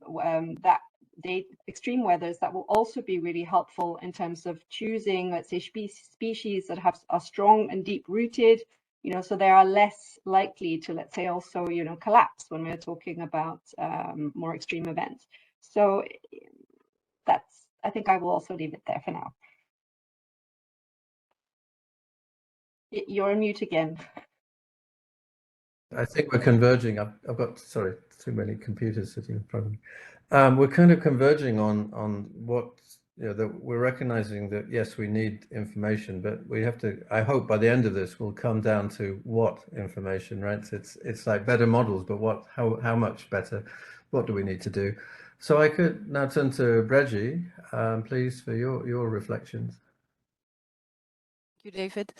extreme weathers, that will also be really helpful in terms of choosing, let's say, species that are strong and deep rooted, so they are less likely to, let's say, also, collapse when we're talking about more extreme events. So I think I will also leave it there for now. You're on mute again. I think we're converging. I've got, sorry, too many computers sitting in front of me. We're kind of converging on what, that we're recognizing that, yes, we need information, but we have to, I hope by the end of this, we'll come down to what information, right? It's like better models, but how much better? What do we need to do? So I could now turn to Breji, please, for your reflections. Thank you, David.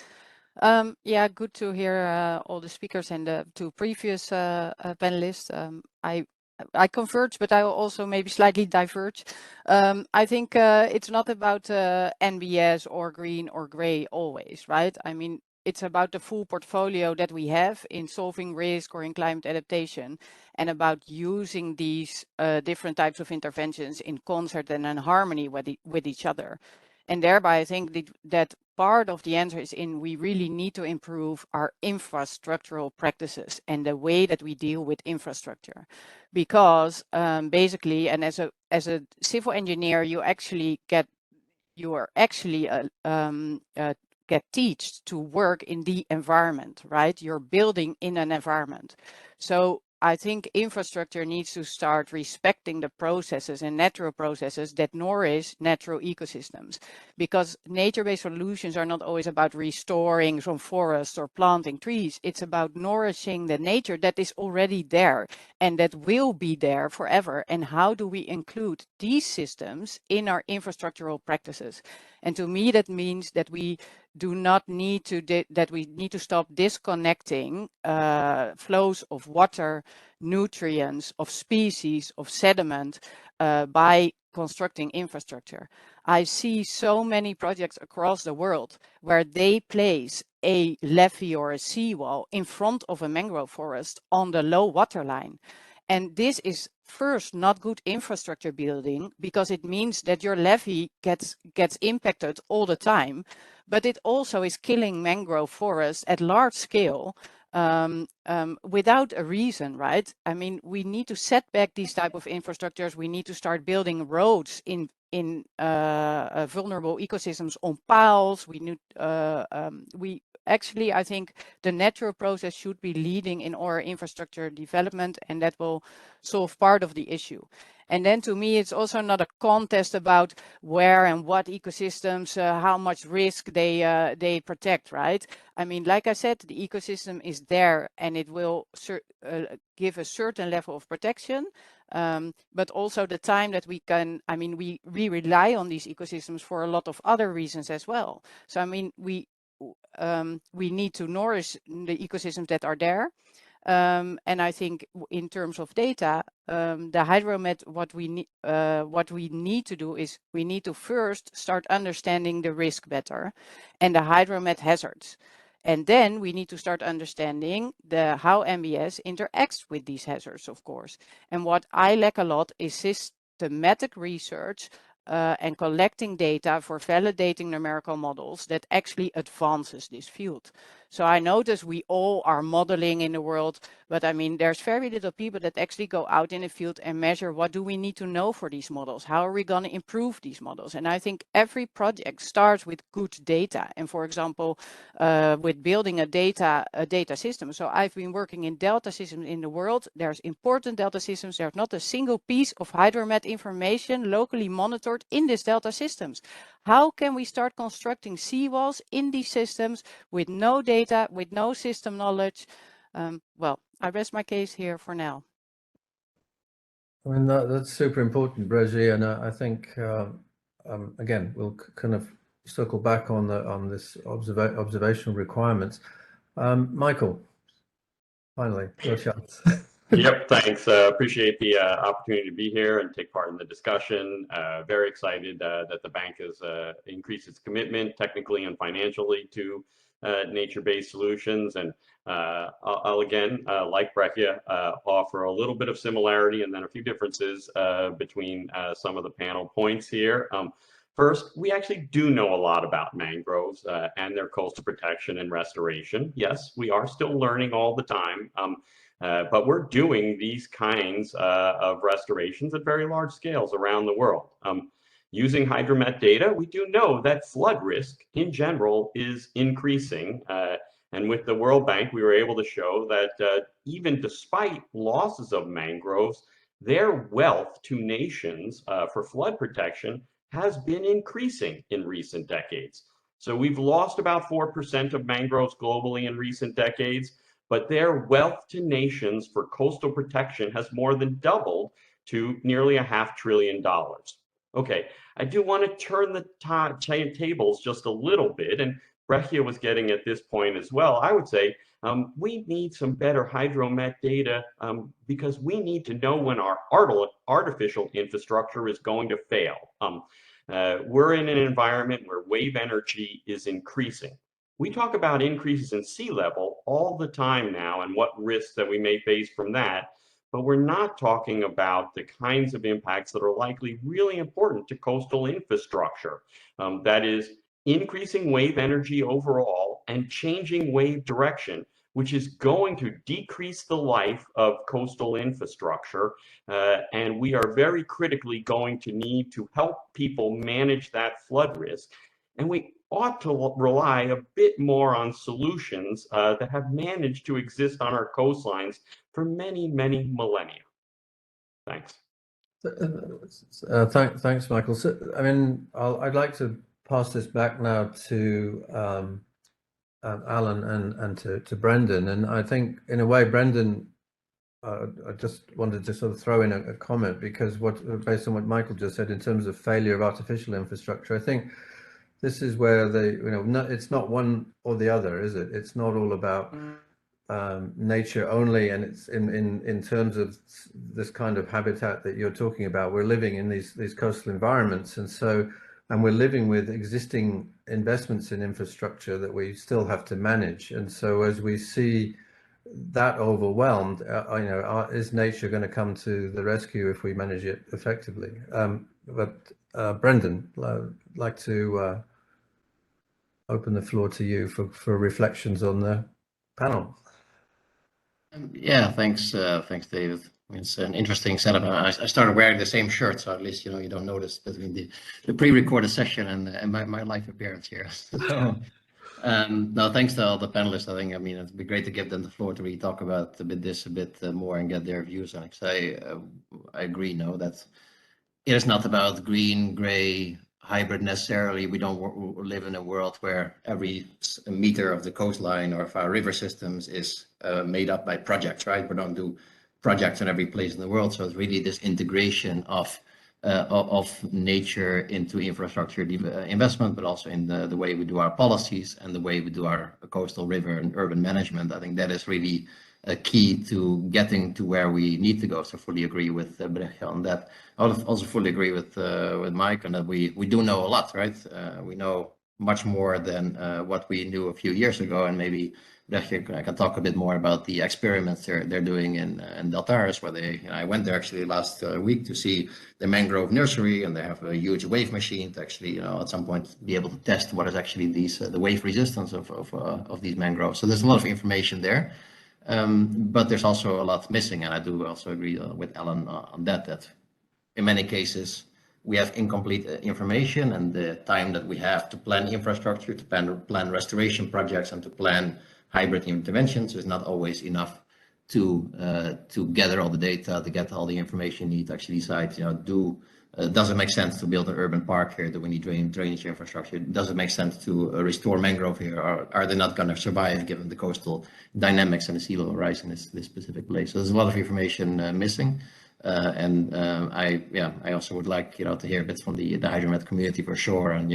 Yeah, good to hear all the speakers and the two previous panelists. I converge, but I will also maybe slightly diverge. I think it's not about NBS or green or gray always, right? I mean, it's about the full portfolio that we have in solving risk or in climate adaptation, and about using these different types of interventions in concert and in harmony with each other. And thereby, I think that part of the answer is we really need to improve our infrastructural practices and the way that we deal with infrastructure, because basically, and as a civil engineer, you are actually get taught to work in the environment, right? You're building in an environment. So I think infrastructure needs to start respecting the processes and natural processes that nourish natural ecosystems, because nature-based solutions are not always about restoring some forests or planting trees. It's about nourishing the nature that is already there and that will be there forever. And how do we include these systems in our infrastructural practices? And to me, that means that we do not need to that we need to stop disconnecting flows of water, nutrients, of species, of sediment by constructing infrastructure. I see so many projects across the world where they place a levee or a seawall in front of a mangrove forest on the low water line. And this is first not good infrastructure building, because it means that your levee gets impacted all the time, but it also is killing mangrove forests at large scale without a reason, right? I mean, we need to set back these type of infrastructures. We need to start building roads in vulnerable ecosystems on piles. We need actually, I think the natural process should be leading in our infrastructure development, and that will solve part of the issue. And then to me, it's also not a contest about where and what ecosystems, how much risk they protect, right? I mean, like I said, the ecosystem is there and it will give a certain level of protection. But also the time that we can, I mean, we rely on these ecosystems for a lot of other reasons as well. So, I mean, we need to nourish the ecosystems that are there. And I think in terms of data, the hydromet, what we need to do is we need to first start understanding the risk better and the hydromet hazards. And then we need to start understanding how NBS interacts with these hazards, of course. And what I lack a lot is systematic research and collecting data for validating numerical models that actually advances this field. So I notice we all are modeling in the world, but I mean, there's very little people that actually go out in the field and measure what do we need to know for these models? How are we going to improve these models? And I think every project starts with good data. And for example, with building a data system. So I've been working in delta systems in the world. There's important delta systems. There's not a single piece of hydromet information locally monitored in these delta systems. How can we start constructing seawalls in these systems with no data, with no system knowledge? Well, I rest my case here for now. I mean, that's super important, Brigitte, and I think again we'll kind of circle back on this observational requirements. Michael, finally, your chance. Yep, thanks. Appreciate the opportunity to be here and take part in the discussion. Very excited that the bank has increased its commitment technically and financially to nature-based solutions. And I'll again, like Breccia, offer a little bit of similarity and then a few differences between some of the panel points here. First, we actually do know a lot about mangroves and their coastal protection and restoration. Yes, we are still learning all the time. But we're doing these kinds of restorations at very large scales around the world. Using hydromet data, we do know that flood risk in general is increasing. And with the World Bank, we were able to show that even despite losses of mangroves, their wealth to nations for flood protection has been increasing in recent decades. So we've lost about 4% of mangroves globally in recent decades, but their wealth to nations for coastal protection has more than doubled to nearly $500 billion. Okay, I do want to turn the tables just a little bit, and Breccia was getting at this point as well. I would say we need some better hydromet data because we need to know when our artificial infrastructure is going to fail. We're in an environment where wave energy is increasing. We talk about increases in sea level all the time now and what risks that we may face from that, but we're not talking about the kinds of impacts that are likely really important to coastal infrastructure. That is increasing wave energy overall and changing wave direction, which is going to decrease the life of coastal infrastructure. And we are very critically going to need to help people manage that flood risk. And we ought to rely a bit more on solutions that have managed to exist on our coastlines for many, many millennia. Thanks. Thanks, Michael. So, I mean, I'd like to pass this back now to Alan and to Brendan. And I think, in a way, Brendan, I just wanted to sort of throw in a comment, because based on what Michael just said in terms of failure of artificial infrastructure, I think this is where it's not one or the other, is it? It's not all about nature only, and it's in terms of this kind of habitat that you're talking about. We're living in these coastal environments, and we're living with existing investments in infrastructure that we still have to manage. And so as we see that overwhelmed, is nature going to come to the rescue if we manage it effectively? But Brendan, I'd like to open the floor to you for reflections on the panel. Yeah, thanks, David. It's an interesting setup. I started wearing the same shirt, so at least you don't notice between the pre-recorded session and my live appearance here. So, no, thanks to all the panelists. I think it'd be great to give them the floor to really talk about a bit more and get their views on it. I agree, that it is not about green, gray, hybrid necessarily. We don't live in a world where every meter of the coastline or of our river systems is made up by projects, right? We don't do projects in every place in the world. So it's really this integration of nature into infrastructure investment, but also in the way we do our policies and the way we do our coastal river and urban management. I think that is really a key to getting to where we need to go. So fully agree with Brechtje on that. I also fully agree with Mike on that. We do know a lot, right? We know much more than what we knew a few years ago, and maybe Brechtje, I can talk a bit more about the experiments they're doing in Deltares, where I went there actually last week to see the mangrove nursery, and they have a huge wave machine to actually, at some point be able to test what is actually the wave resistance of these mangroves. So there's a lot of information there. But there's also a lot missing, and I do also agree with Alan on that in many cases we have incomplete information, and the time that we have to plan infrastructure, to plan restoration projects, and to plan hybrid interventions is not always enough to gather all the data, to get all the information you need to actually decide, does it make sense to build an urban park here? Do we need drainage infrastructure? Does it make sense to restore mangrove here? Or are they not going to survive given the coastal dynamics and the sea level rise in this specific place? So there's a lot of information missing. I also would like, to hear a bit from the hydromet community for sure. And,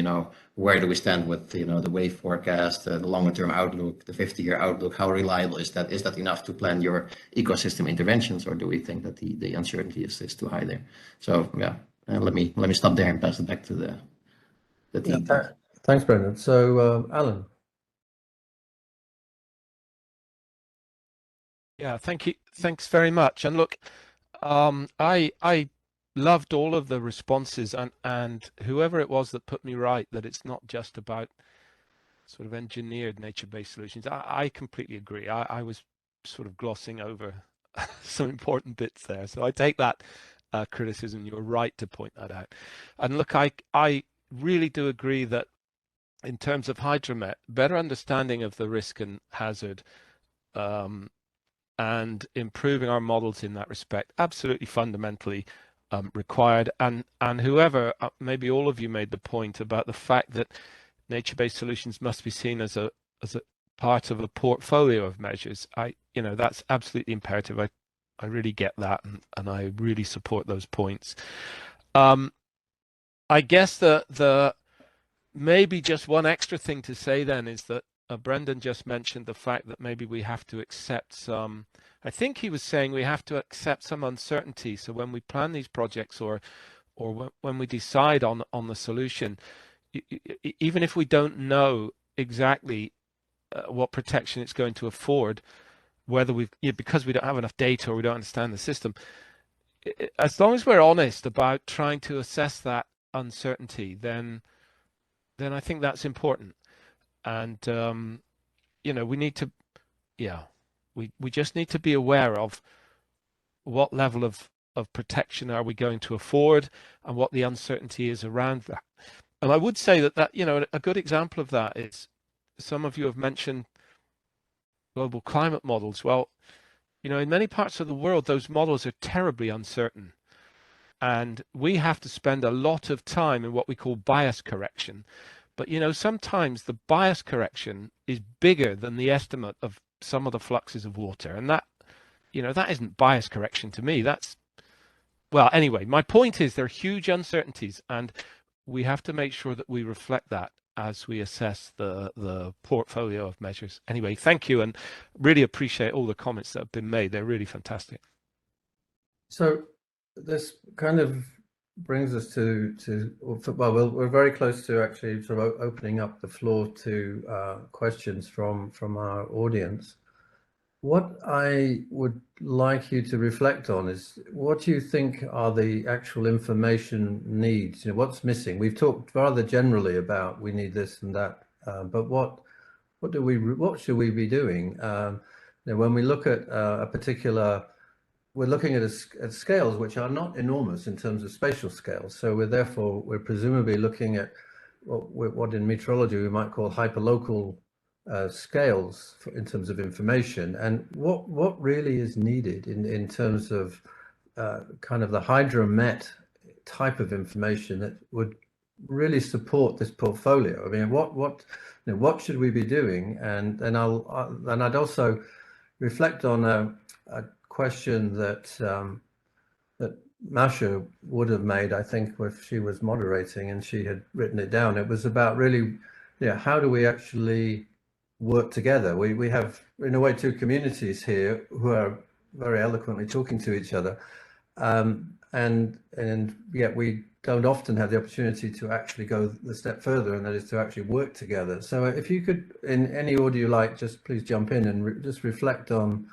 where do we stand with, the wave forecast, the longer term outlook, the 50-year outlook? How reliable is that? Is that enough to plan your ecosystem interventions? Or do we think that the uncertainty is too high there? So, yeah. Let me stop there and pass it back to the team. Yeah, thanks, Brendan. So, Alan. Yeah, thank you. Thanks very much. And look, I loved all of the responses, and whoever it was that put me right that it's not just about sort of engineered nature-based solutions. I completely agree. I was sort of glossing over some important bits there, so I take that criticism. You're right to point that out. And look, I really do agree that in terms of hydromet, better understanding of the risk and hazard and improving our models in that respect, absolutely fundamentally required. And whoever, maybe all of you made the point about the fact that nature-based solutions must be seen as a part of a portfolio of measures. That's absolutely imperative. I really get that, and I really support those points. I guess the maybe just one extra thing to say then is that Brendan just mentioned the fact that maybe we have to accept some, I think he was saying we have to accept some uncertainty. So when we plan these projects or when we decide on the solution, even if we don't know exactly what protection it's going to afford, whether because we don't have enough data or we don't understand the system, as long as we're honest about trying to assess that uncertainty, then I think that's important. And we need to, we just need to be aware of what level of protection are we going to afford and what the uncertainty is around that. And I would say that, you know, a good example of that is some of you have mentioned global climate models. Well, you know, in many parts of the world, those models are terribly uncertain. And we have to spend a lot of time in what we call bias correction. But, you know, sometimes the bias correction is bigger than the estimate of some of the fluxes of water. And that, you know, that isn't bias correction to me. That's, well, anyway, my point is there are huge uncertainties, and we have to make sure that we reflect that as we assess the portfolio of measures. Anyway, thank you, and really appreciate all the comments that have been made. They're really fantastic. So this kind of brings us to well, we're very close to actually sort of opening up the floor to questions from our audience. What I would like you to reflect on is what you think are the actual information needs. You know, what's missing? We've talked rather generally about we need this and that, but what should we be doing? You know, when we look at a particular, we're looking at scales which are not enormous in terms of spatial scales. So we're presumably looking at what in meteorology we might call hyperlocal scales in terms of information, and what really is needed in terms of kind of the hydromet type of information that would really support this portfolio. I mean, what should we be doing? And I'd also reflect on a question that Masha would have made, I think, if she was moderating and she had written it down. It was about really, yeah, how do we actually work together? We have, in a way, two communities here who are very eloquently talking to each other, and yet we don't often have the opportunity to actually go the step further, and that is to actually work together. So if you could, in any order you like, just please jump in and just reflect on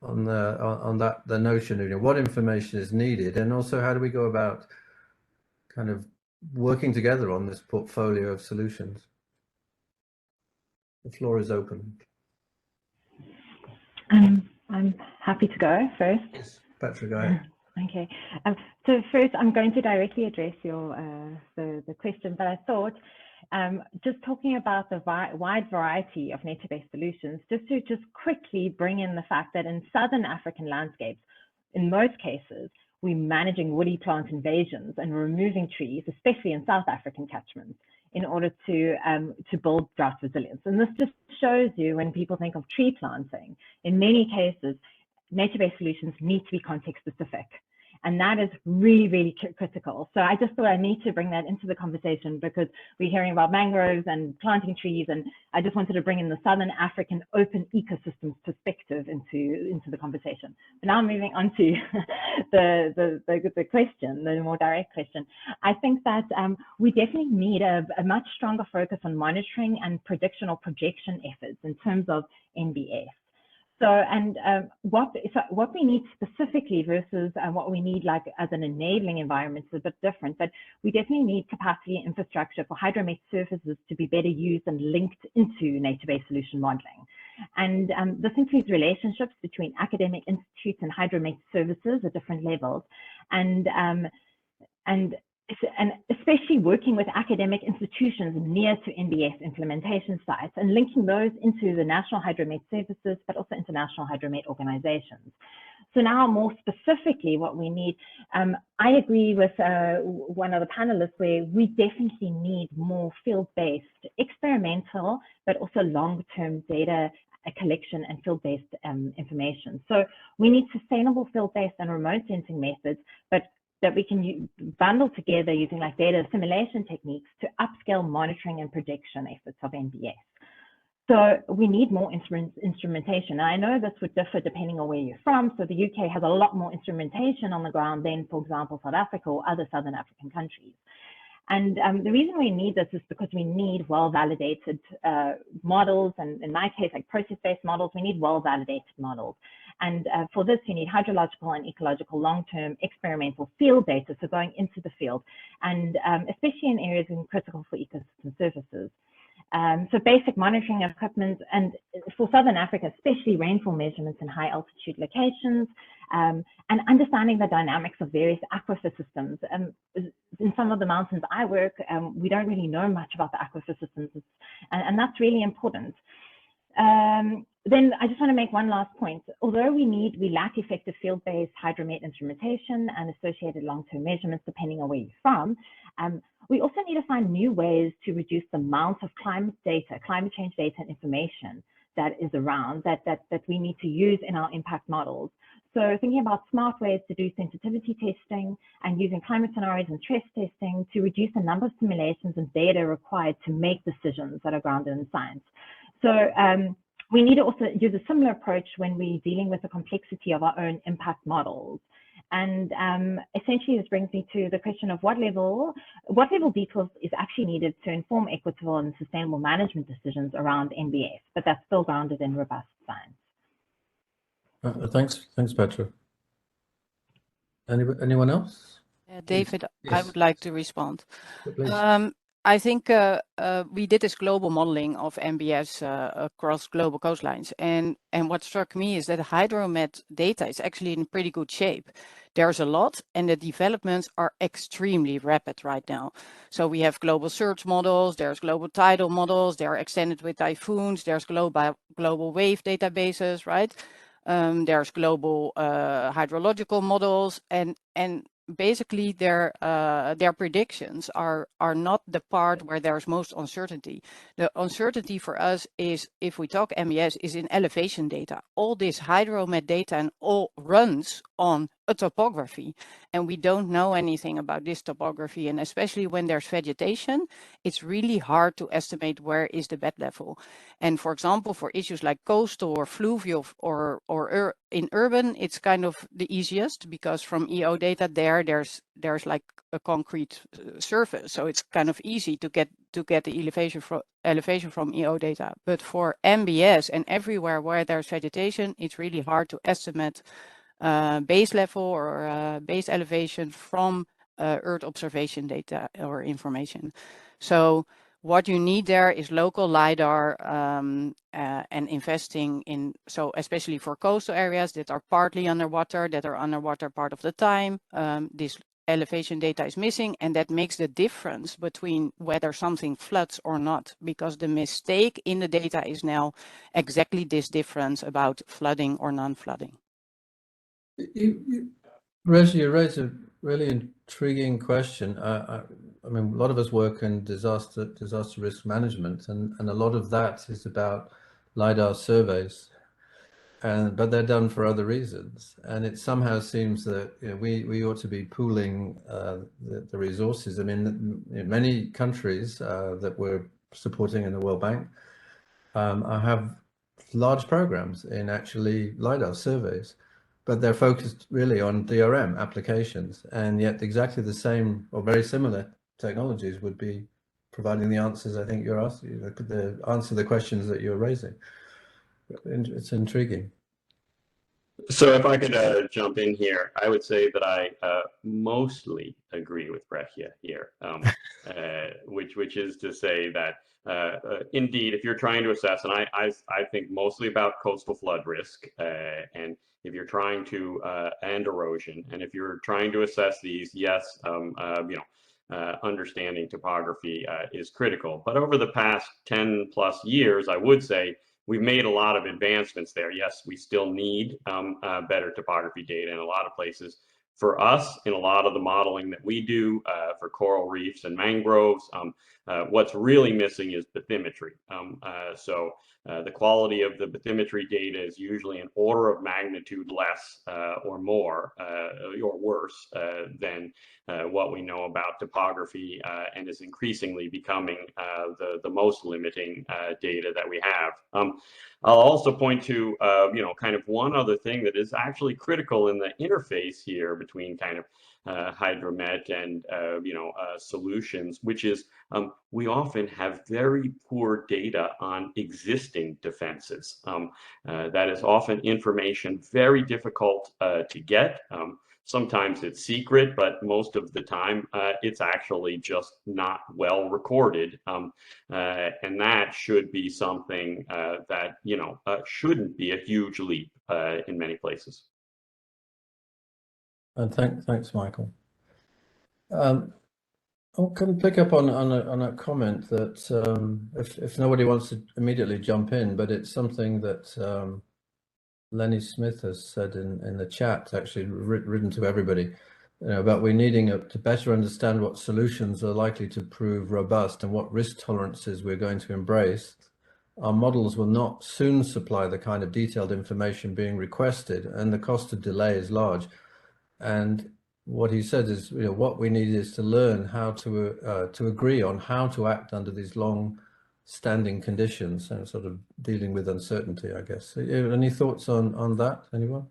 the notion of, you know, what information is needed, and also how do we go about kind of working together on this portfolio of solutions. The floor is open. I'm happy to go first. Yes, Petra, go ahead. Okay. So first, I'm going to directly address your the question, but I thought just talking about the wide variety of nature-based solutions, just to quickly bring in the fact that in southern African landscapes, in most cases, we're managing woody plant invasions and removing trees, especially in South African catchments, in order to build drought resilience. And this just shows you, when people think of tree planting, in many cases, nature-based solutions need to be context specific. And that is really, really critical. So I just thought I need to bring that into the conversation, because we're hearing about mangroves and planting trees, and I just wanted to bring in the Southern African open ecosystems perspective into the conversation. But now moving on to the question, the more direct question. I think that we definitely need a much stronger focus on monitoring and prediction or projection efforts in terms of NBS. So, and what we need specifically versus what we need like as an enabling environment is a bit different, but we definitely need capacity and infrastructure for hydromet surfaces to be better used and linked into nature-based solution modeling. And this includes relationships between academic institutes and hydromet services at different levels, and especially working with academic institutions near to NBS implementation sites and linking those into the national hydromet services, but also international hydromet organizations. So now more specifically what we need, I agree with one of the panelists where we definitely need more field-based, experimental, but also long-term data collection and field-based information. So we need sustainable field-based and remote sensing methods, but that we can bundle together using like data assimilation techniques to upscale monitoring and prediction efforts of NBS. So we need more instrumentation. And I know this would differ depending on where you're from. So the UK has a lot more instrumentation on the ground than, for example, South Africa or other Southern African countries. And the reason we need this is because we need well-validated models, and in my case, like process-based models, we need well-validated models. And for this, you need hydrological and ecological long-term experimental field data, so going into the field, and especially in areas critical for ecosystem services. So basic monitoring equipment, and for Southern Africa, especially rainfall measurements in high altitude locations, and understanding the dynamics of various aquifer systems. in some of the mountains I work, we don't really know much about the aquifer systems, and that's really important. Then I just want to make one last point. Although we lack effective field-based hydromet instrumentation and associated long-term measurements depending on where you're from, we also need to find new ways to reduce the amount of climate change data and information that is around that we need to use in our impact models. So thinking about smart ways to do sensitivity testing and using climate scenarios and stress testing to reduce the number of simulations and data required to make decisions that are grounded in science. So we need to also use a similar approach when we're dealing with the complexity of our own impact models. And essentially, this brings me to the question of what level details is actually needed to inform equitable and sustainable management decisions around NBS, but that's still grounded in robust science. Thanks, Petra. Anyone else? David, Yes. I would like to respond. Please. I think we did this global modeling of NBS across global coastlines. And what struck me is that hydromet data is actually in pretty good shape. There's a lot, and the developments are extremely rapid right now. So we have global surge models, there's global tidal models, they're extended with typhoons, there's global wave databases, right? There's global hydrological models, and basically their predictions are not the part where there's most uncertainty. The uncertainty for us is, if we talk NBS, is in elevation data. All this hydromet data and all runs on a topography, and we don't know anything about this topography, and especially when there's vegetation, it's really hard to estimate where is the bed level. And for example, for issues like coastal or fluvial or in urban, it's kind of the easiest, because from EO data there's like a concrete surface, so it's kind of easy to get the elevation from EO data. But for NBS and everywhere where there's vegetation, it's really hard to estimate base level or base elevation from Earth observation data or information. So what you need there is local LiDAR and investing in, so especially for coastal areas that are partly underwater, that are underwater part of the time, this elevation data is missing, and that makes the difference between whether something floods or not, because the mistake in the data is now exactly this difference about flooding or non-flooding. Reggie, you raised a really intriguing question. I mean, a lot of us work in disaster risk management, and a lot of that is about LiDAR surveys, but they're done for other reasons. And it somehow seems that, you know, we ought to be pooling the resources. I mean, in many countries that we're supporting in the World Bank have large programs in actually LiDAR surveys, but they're focused really on DRM applications, and yet exactly the same or very similar technologies would be providing the answers I think you're asking, the answer the questions that you're raising. It's intriguing. So if I could jump in here, I would say that I mostly agree with Brechia here, which is to say that indeed, if you're trying to assess, and I think mostly about coastal flood risk, and if you're trying to and erosion, and if you're trying to assess these, yes, understanding topography is critical. But over the past 10 plus years, I would say we've made a lot of advancements there. Yes, we still need better topography data in a lot of places. For us, in a lot of the modeling that we do for coral reefs and mangroves, what's really missing is bathymetry. So the quality of the bathymetry data is usually an order of magnitude less or more or worse than what we know about topography, and is increasingly becoming the most limiting data that we have. I'll also point to kind of one other thing that is actually critical in the interface here between kind of hydromet and solutions, which is we often have very poor data on existing defenses. That is often information very difficult to get. Sometimes it's secret, but most of the time it's actually just not well recorded. And that should be something that, shouldn't be a huge leap in many places. And thanks, Michael. I'll kind of pick up on a comment that if nobody wants to immediately jump in, but it's something that Lenny Smith has said in the chat, actually written to everybody, about we needing to better understand what solutions are likely to prove robust and what risk tolerances we're going to embrace. Our models will not soon supply the kind of detailed information being requested, and the cost of delay is large. And what he said is, what we need is to learn how to agree on how to act under these long-standing conditions and sort of dealing with uncertainty, I guess. Any thoughts on that, anyone?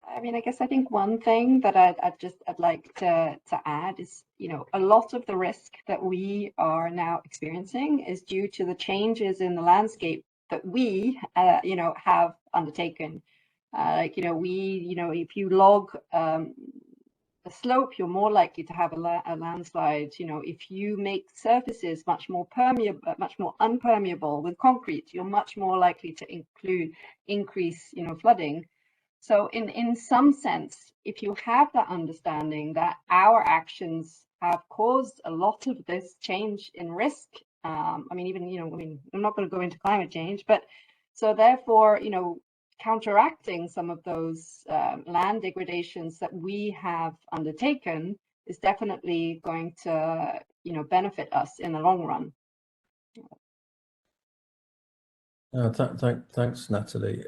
I mean, I think one thing that I'd like to add is, a lot of the risk that we are now experiencing is due to the changes in the landscape that we, have undertaken. If you log a slope, you're more likely to have a landslide. If you make surfaces much more unpermeable with concrete, you're much more likely to increase, flooding. So in some sense, if you have that understanding that our actions have caused a lot of this change in risk, I'm not going to go into climate change, but so therefore, counteracting some of those land degradations that we have undertaken is definitely going to, benefit us in the long run. Thanks, Natalie.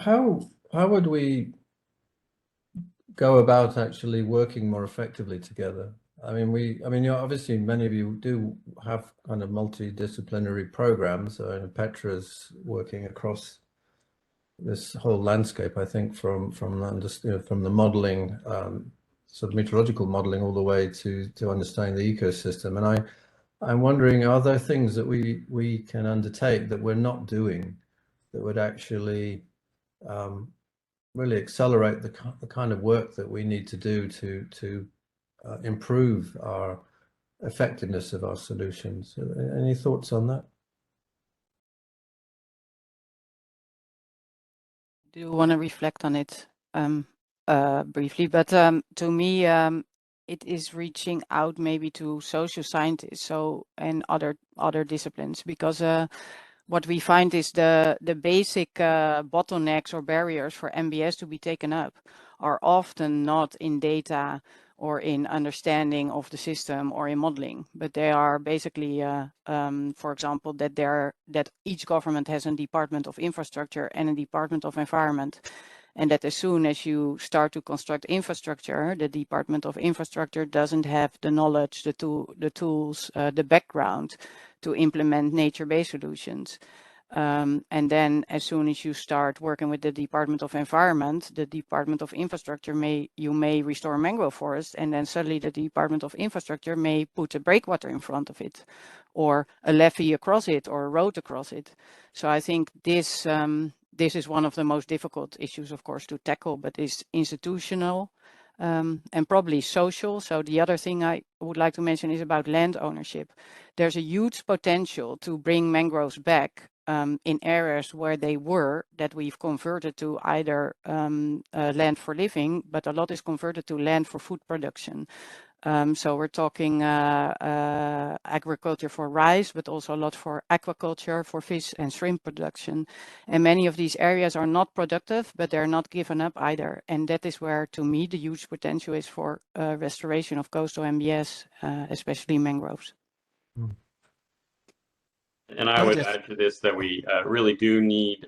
How would we go about actually working more effectively together? I mean, obviously many of you do have kind of multidisciplinary programs. Petra's working across this whole landscape, I think, from the modeling, sort of meteorological modeling, all the way to understanding the ecosystem. And I'm wondering, are there things that we can undertake that we're not doing that would actually really accelerate the kind of work that we need to do to improve our effectiveness of our solutions? Any thoughts on that? Do you want to reflect on it briefly? But to me, it is reaching out maybe to social scientists and other disciplines, because what we find is the basic bottlenecks or barriers for NBS to be taken up are often not in data or in understanding of the system or in modeling, but they are basically, for example, that each government has a Department of Infrastructure and a Department of Environment, and that as soon as you start to construct infrastructure, the Department of Infrastructure doesn't have the knowledge, the tools, the background to implement nature-based solutions. And then as soon as you start working with the Department of Environment, the Department of Infrastructure may restore mangrove forest, and then suddenly the Department of Infrastructure may put a breakwater in front of it, or a levee across it, or a road across it. So I think this is one of the most difficult issues, of course, to tackle, but it's institutional and probably social. So the other thing I would like to mention is about land ownership. There's a huge potential to bring mangroves back in areas where they were, that we've converted to either land for living, but a lot is converted to land for food production. So we're talking agriculture for rice, but also a lot for aquaculture, for fish and shrimp production. And many of these areas are not productive, but they're not given up either. And that is where, to me, the huge potential is for restoration of coastal NBS, especially mangroves. And I would add to this that we really do need,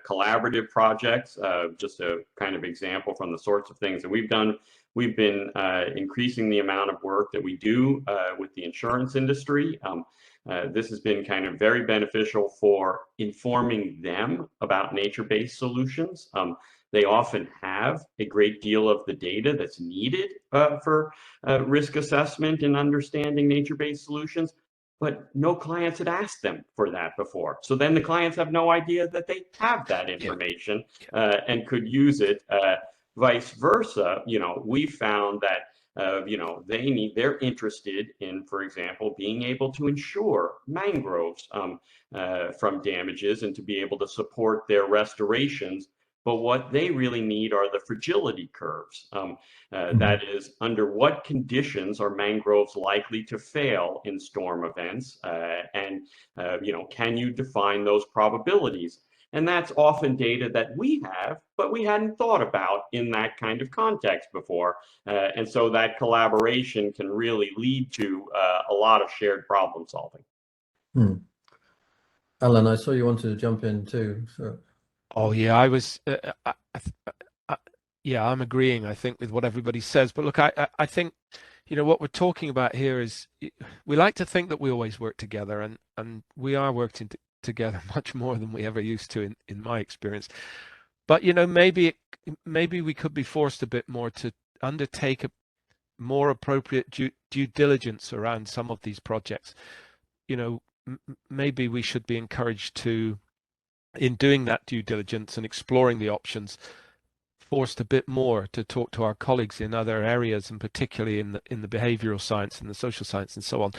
collaborative projects. Just a kind of example from the sorts of things that we've done. We've been increasing the amount of work that we do with the insurance industry. This has been kind of very beneficial for informing them about nature-based solutions. They often have a great deal of the data that's needed for risk assessment and understanding nature-based solutions, but no clients had asked them for that before. So then the clients have no idea that they have that information and could use it. Vice versa, we found that they're interested in, for example, being able to insure mangroves from damages and to be able to support their restorations. but what they really need are the fragility curves. That is, under what conditions are mangroves likely to fail in storm events? Can you define those probabilities? And that's often data that we have, but we hadn't thought about in that kind of context before. And so that collaboration can really lead to a lot of shared problem solving. Alan, I saw you wanted to jump in too. So. Oh yeah, I was. Yeah, I'm agreeing, I think, with what everybody says. But look, I think, what we're talking about here is we like to think that we always work together, and we are working together much more than we ever used to in my experience. But maybe we could be forced a bit more to undertake a more appropriate due diligence around some of these projects. Maybe we should be encouraged to, in doing that due diligence and exploring the options, forced a bit more to talk to our colleagues in other areas, and particularly in the behavioral science and the social science and so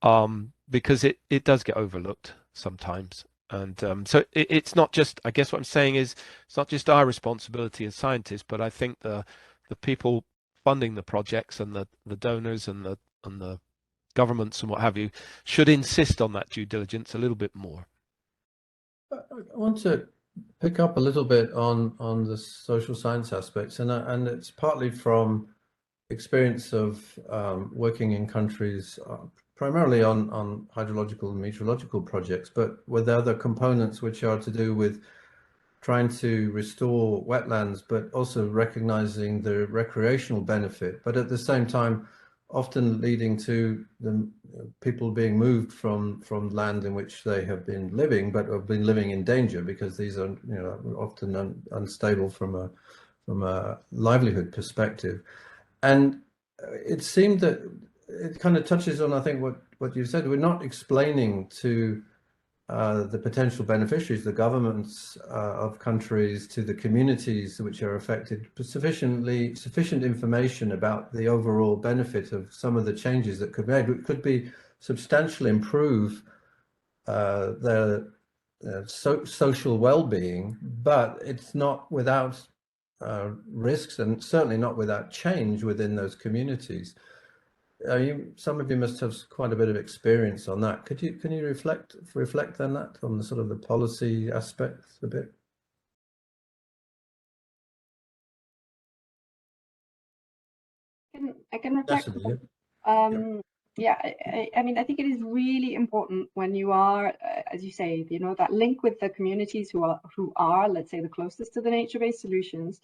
on, because it does get overlooked sometimes. And so it's not just, I guess what I'm saying is, it's not just our responsibility as scientists, but I think the people funding the projects and the donors and the governments and what have you should insist on that due diligence a little bit more. I want to pick up a little bit on the social science aspects, and it's partly from experience of working in countries primarily on hydrological and meteorological projects, but with other components which are to do with trying to restore wetlands, but also recognizing the recreational benefit, but at the same time often leading to the people being moved from land in which they have been living, but have been living in danger, because these are often unstable from a livelihood perspective. And it seemed that it kind of touches on, I think, what you said. We're not explaining to the potential beneficiaries, the governments of countries, to the communities which are affected, sufficient information about the overall benefit of some of the changes that could be made. It could be substantially improve their social well-being, but it's not without risks, and certainly not without change within those communities. Some of you must have quite a bit of experience on that. Can you reflect on that, on the sort of the policy aspects a bit? I can reflect. Yeah, I mean, I think it is really important when you are, as you say, that link with the communities who are, let's say, the closest to the nature-based solutions.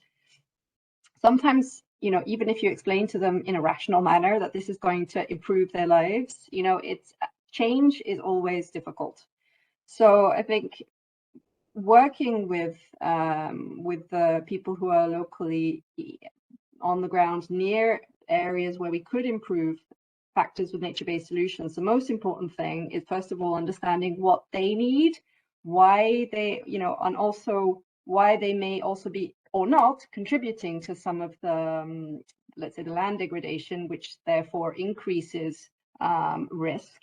Sometimes, even if you explain to them in a rational manner that this is going to improve their lives, change is always difficult. So I think working with the people who are locally on the ground near areas where we could improve factors with nature-based solutions, the most important thing is, first of all, understanding what they need, why they, and also why they may also be or not contributing to some of the, let's say, the land degradation, which therefore increases risk.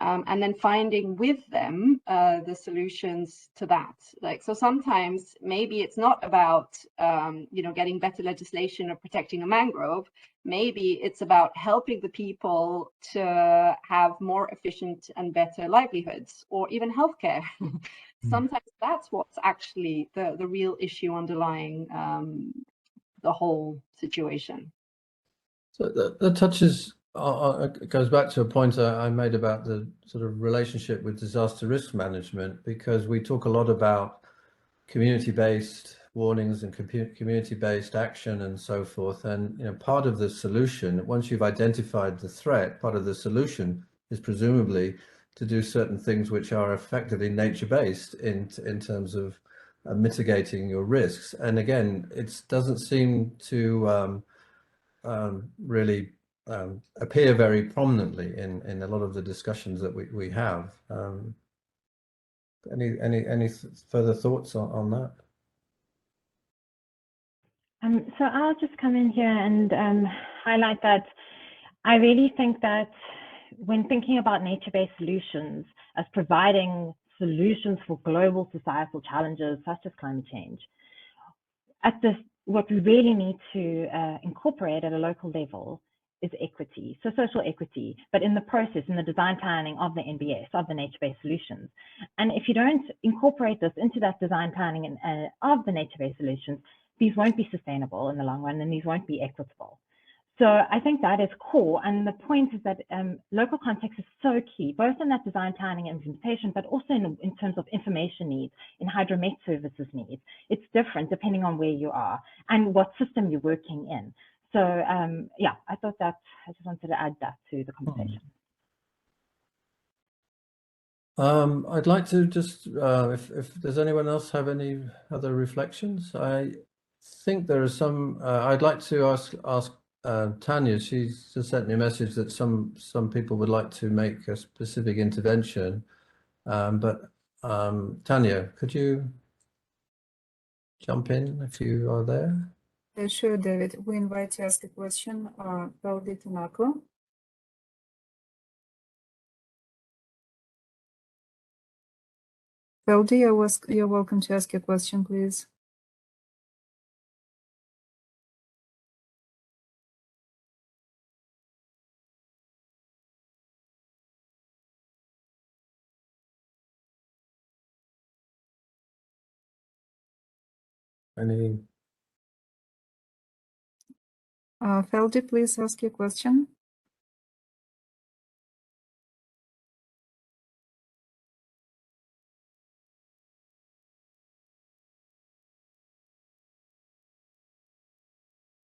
And then finding with them the solutions to that. So sometimes maybe it's not about, getting better legislation or protecting a mangrove. Maybe it's about helping the people to have more efficient and better livelihoods, or even healthcare. Sometimes that's what's actually the real issue underlying the whole situation. So that touches, it goes back to a point I made about the sort of relationship with disaster risk management, because we talk a lot about community-based warnings and community-based action and so forth. And part of the solution, once you've identified the threat, part of the solution is presumably to do certain things which are effectively nature-based in terms of mitigating your risks. And again, it doesn't seem to really appear very prominently in a lot of the discussions that we have. Any further thoughts on that? So I'll just come in here and highlight that I really think that when thinking about nature-based solutions as providing solutions for global societal challenges such as climate change, what we really need to incorporate at a local level is equity, so social equity, but in the process, in the design planning of the NBS, of the nature-based solutions. And if you don't incorporate this into that design planning of the nature-based solutions, these won't be sustainable in the long run, and these won't be equitable. So I think that is core. And the point is that local context is so key, both in that design planning and implementation, but also in terms of information needs, in hydromet services needs. It's different depending on where you are and what system you're working in. So yeah, I thought that I just wanted to add that to the conversation. I'd like to just, if does anyone else have any other reflections? I think there are some, I'd like to ask Tanya. She's just sent me a message that some people would like to make a specific intervention. But Tanya, could you jump in if you are there? Sure, David. We invite you to ask a question. Valdi Tanako. Valdi, you're welcome to ask your question, please. Any? Valdi, please ask your question.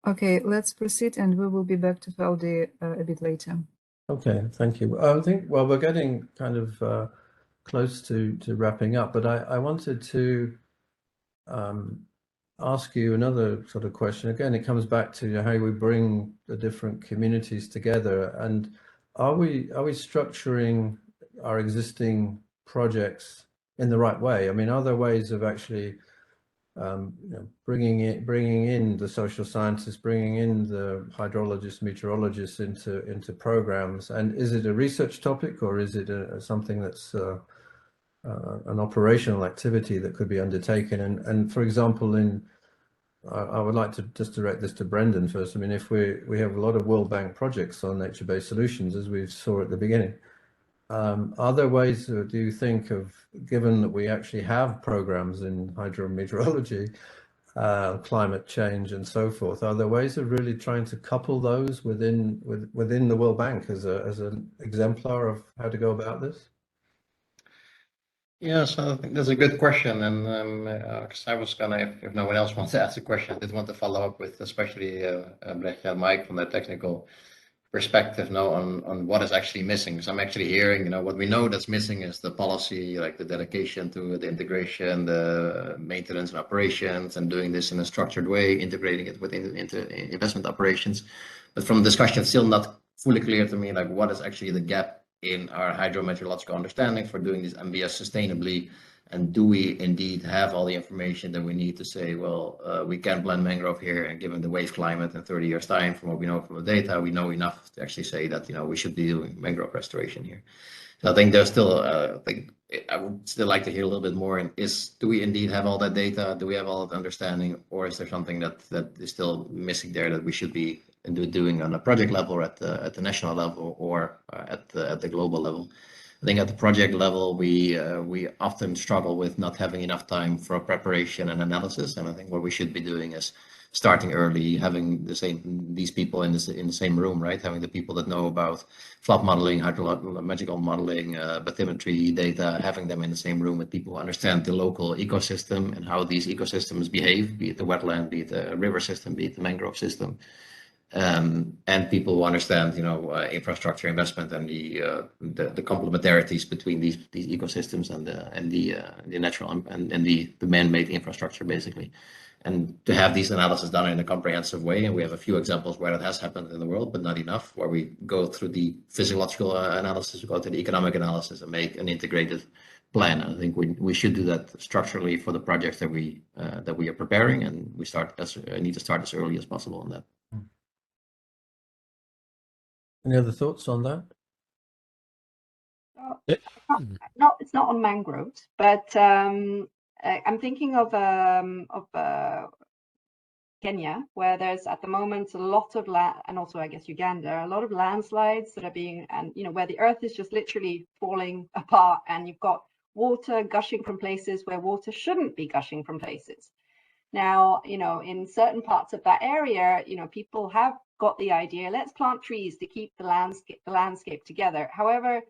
Okay, let's proceed, and we will be back to Valdi a bit later. Okay, thank you. I think, well, we're getting kind of close to wrapping up, but I wanted to ask you another sort of question. Again, it comes back to how we bring the different communities together, and are we structuring our existing projects in the right way? I mean, are there ways of actually bringing in the social scientists, bringing in the hydrologists, meteorologists into programs? And is it a research topic, or is it something that's an operational activity that could be undertaken? And for example, I would like to just direct this to Brendan first. I mean, if we have a lot of World Bank projects on nature-based solutions, as we saw at the beginning, are there ways, do you think, of, given that we actually have programs in hydrometeorology, climate change and so forth, are there ways of really trying to couple those within the World Bank as an exemplar of how to go about this? Yes, I think that's a good question, and because I was gonna, if no one else wants to ask a question, I did want to follow up with, especially Brechtje and Mike, from the technical perspective now on what is actually missing. Because I'm actually hearing, what we know that's missing is the policy, like the dedication to the integration, the maintenance and operations, and doing this in a structured way, integrating it into investment operations. But from discussion, it's still not fully clear to me, like what is actually the gap in our hydrometeorological understanding for doing this NBS sustainably, and do we indeed have all the information that we need to say, well, we can plant mangrove here, and given the wave climate in 30 years time, from what we know from the data, we know enough to actually say that we should be doing mangrove restoration here. So I think there's still, I would still like to hear a little bit more. And do we indeed have all that data? Do we have all that understanding, or is there something that is still missing there that we should be doing on a project level, or at the national level, or at the global level? I think at the project level, we often struggle with not having enough time for preparation and analysis. And I think what we should be doing is starting early, having these people in the same room, right? Having the people that know about flood modeling, hydrological modeling, bathymetry data, having them in the same room with people who understand the local ecosystem and how these ecosystems behave, be it the wetland, be it the river system, be it the mangrove system. And people who understand, infrastructure investment and the complementarities between these ecosystems and the natural and the man-made infrastructure, basically. And to have these analysis done in a comprehensive way, and we have a few examples where it has happened in the world, but not enough, where we go through the physiological analysis, we go to the economic analysis, and make an integrated plan. And I think we should do that structurally for the projects that we are preparing, and we need to start as early as possible on that. Any other thoughts on that? No, it's not on mangroves, but I'm thinking of Kenya, where there's at the moment a lot of land, and also I guess Uganda, a lot of landslides that are being, and where the earth is just literally falling apart, and you've got water gushing from places where water shouldn't be gushing from places. Now, in certain parts of that area, people have got the idea, let's plant trees to keep the landscape together. However,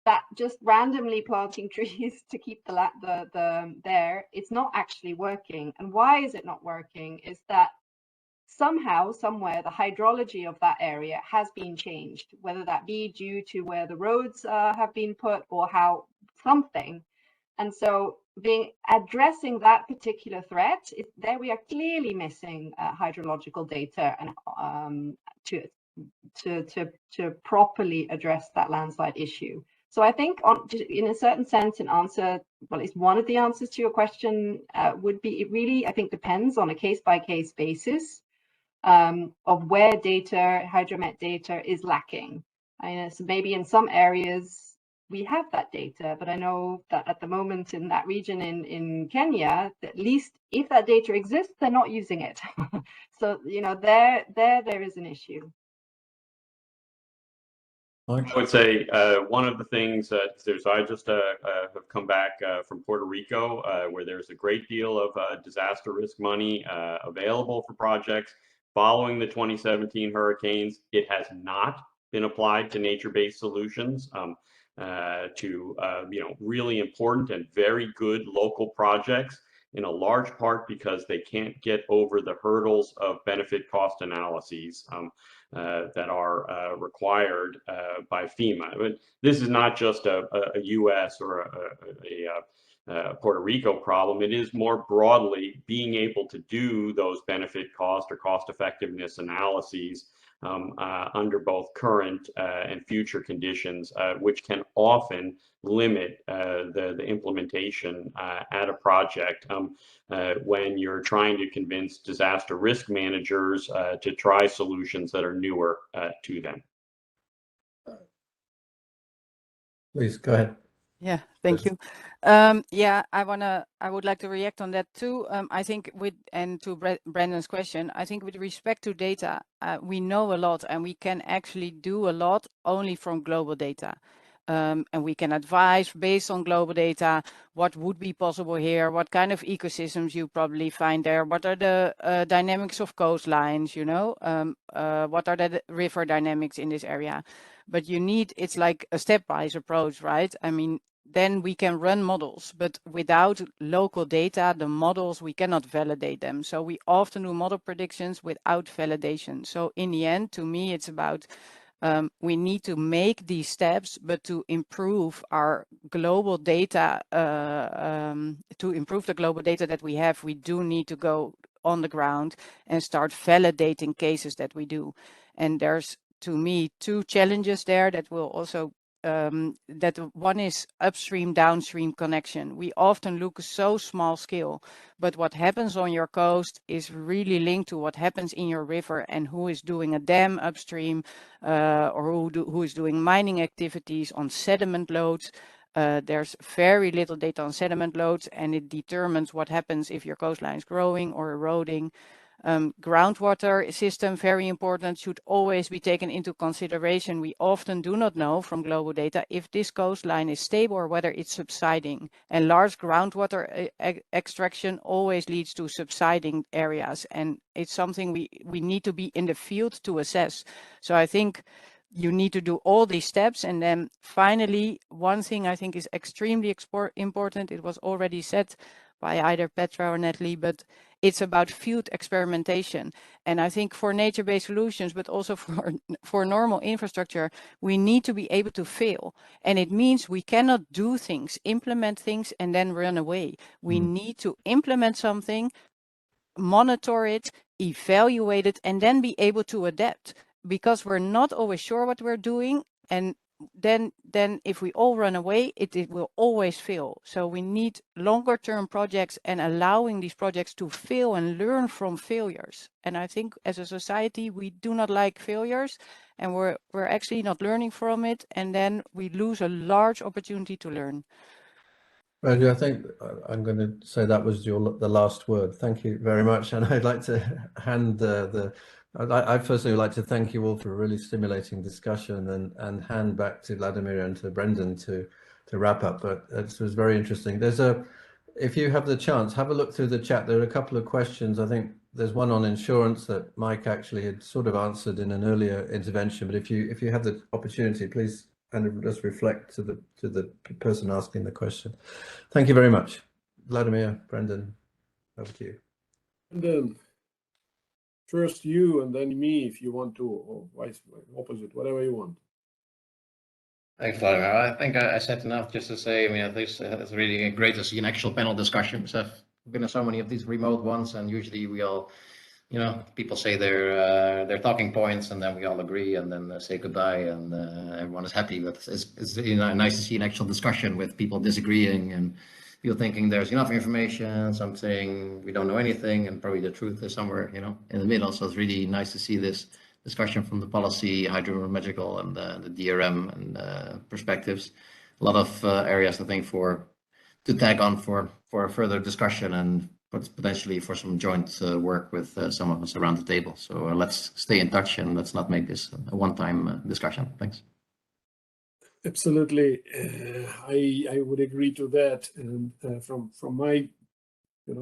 that just randomly planting trees to keep the there, it's not actually working. And why is it not working is that somehow, somewhere, the hydrology of that area has been changed, whether that be due to where the roads have been put or how something. And so addressing that particular threat, there we are clearly missing hydrological data and to properly address that landslide issue. So I think in a certain sense, an answer, well, at least one of the answers to your question would be, it really, I think, depends on a case-by-case basis of where hydromet data is lacking. So maybe in some areas we have that data, but I know that at the moment in that region in Kenya, at least if that data exists, they're not using it. So, there is an issue. I would say one of the things that so I just have come back from Puerto Rico, where there's a great deal of disaster risk money available for projects following the 2017 hurricanes. It has not been applied to nature-based solutions, to really important and very good local projects, in a large part because they can't get over the hurdles of benefit cost analyses that are required by FEMA. But this is not just a US or a Puerto Rico problem. It is more broadly being able to do those benefit cost or cost effectiveness analyses under both current and future conditions, which can often limit the implementation at a project when you're trying to convince disaster risk managers to try solutions that are newer to them. Please go ahead. Yeah, thank you. Yeah, I would like to react on that too. I think to Brandon's question, I think with respect to data, we know a lot and we can actually do a lot only from global data. And we can advise based on global data, what would be possible here, what kind of ecosystems you probably find there, what are the dynamics of coastlines, what are the river dynamics in this area. But it's like a stepwise approach, right? I mean, then we can run models, but without local data, the models, we cannot validate them. So we often do model predictions without validation. So in the end, to me, it's about we need to make these steps, but to improve our global data, to improve the global data that we have, we do need to go on the ground and start validating cases that we do. And there's, to me, two challenges there that will also that one is upstream downstream connection. We often look so small scale, but what happens on your coast is really linked to what happens in your river and who is doing a dam upstream or who is doing mining activities on sediment loads. There's very little data on sediment loads, and it determines what happens if your coastline is growing or eroding. Groundwater system, very important, should always be taken into consideration. We often do not know from global data if this coastline is stable or whether it's subsiding. And large groundwater extraction always leads to subsiding areas. And it's something we need to be in the field to assess. So I think you need to do all these steps. And then finally, one thing I think is extremely important, it was already said by either Petra or Natalie, but it's about field experimentation. And I think for nature-based solutions, but also for normal infrastructure, we need to be able to fail. And it means we cannot do things, implement things, and then run away. We need to implement something, monitor it, evaluate it, and then be able to adapt, because we're not always sure what we're doing. And then if we all run away, it will always fail. So we need longer term projects and allowing these projects to fail and learn from failures. And I think as a society, we do not like failures, and we're actually not learning from it. And then we lose a large opportunity to learn. Roger, I think I'm going to say that was the last word. Thank you very much. And I'd like to hand I personally would like to thank you all for a really stimulating discussion and hand back to Vladimir and to Brendan to wrap up. But this was very interesting. If you have the chance, have a look through the chat. There are a couple of questions. I think there's one on insurance that Mike actually had sort of answered in an earlier intervention. But if you have the opportunity, please kind of just reflect to the person asking the question. Thank you very much. Vladimir, Brendan, over to you. And then first you and then me if you want to, or vice opposite, whatever you want. Thanks, Vladimir. I think I said enough just to say, I mean, at least it's really great to see an actual panel discussion, because I've been in so many of these remote ones, and usually we all, you know, people say their talking points, and then we all agree, and then say goodbye, and everyone is happy. But it's you know, nice to see an actual discussion with people disagreeing and people thinking there's enough information, some saying we don't know anything, and probably the truth is somewhere, you know, in the middle. So it's really nice to see this discussion from the policy, hydrometeorological, and the DRM and perspectives. A lot of areas, I think, to tag on for further discussion and potentially for some joint work with some of us around the table. So let's stay in touch and let's not make this a one-time discussion. Thanks. Absolutely, I would agree to that. And from my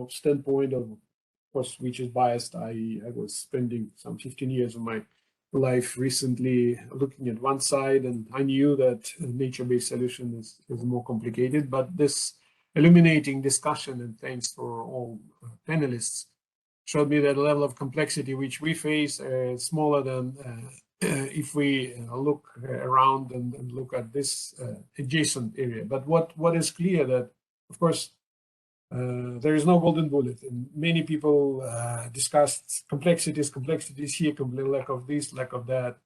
standpoint of course, which is biased, I was spending some 15 years of my life recently looking at one side, and I knew that a nature-based solution is more complicated. But this illuminating discussion, and thanks for all panelists, showed me that level of complexity which we face is smaller than if we look around and look at this adjacent area. But what is clear that, of course, there is no golden bullet, and many people discussed complexities here, lack of this, lack of that.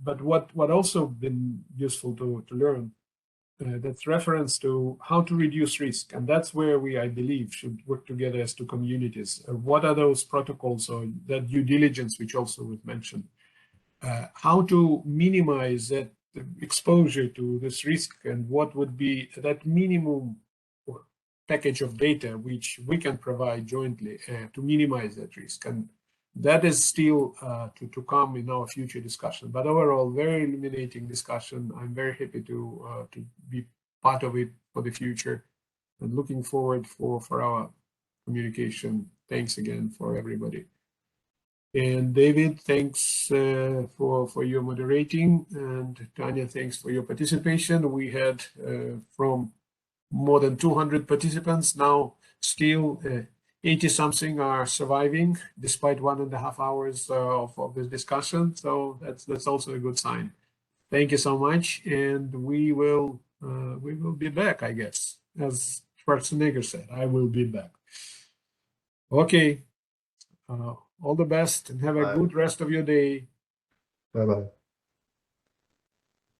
But what also been useful to learn, that's reference to how to reduce risk, and that's where we, I believe, should work together as two communities. What are those protocols or that due diligence, which also was mentioned? How to minimize that exposure to this risk, and what would be that minimum package of data which we can provide jointly to minimize that risk. And that is still to come in our future discussion. But overall, very illuminating discussion. I'm very happy to be part of it for the future, and looking forward for our communication. Thanks again for everybody. And David, thanks for your moderating, and Tanya, thanks for your participation. We had from more than 200 participants. Now still 80 something are surviving despite 1.5 hours of this discussion. So that's also a good sign. Thank you so much. And we will be back, I guess. As Schwarzenegger said, I will be back. Okay. All the best and have a good rest of your day. Bye-bye.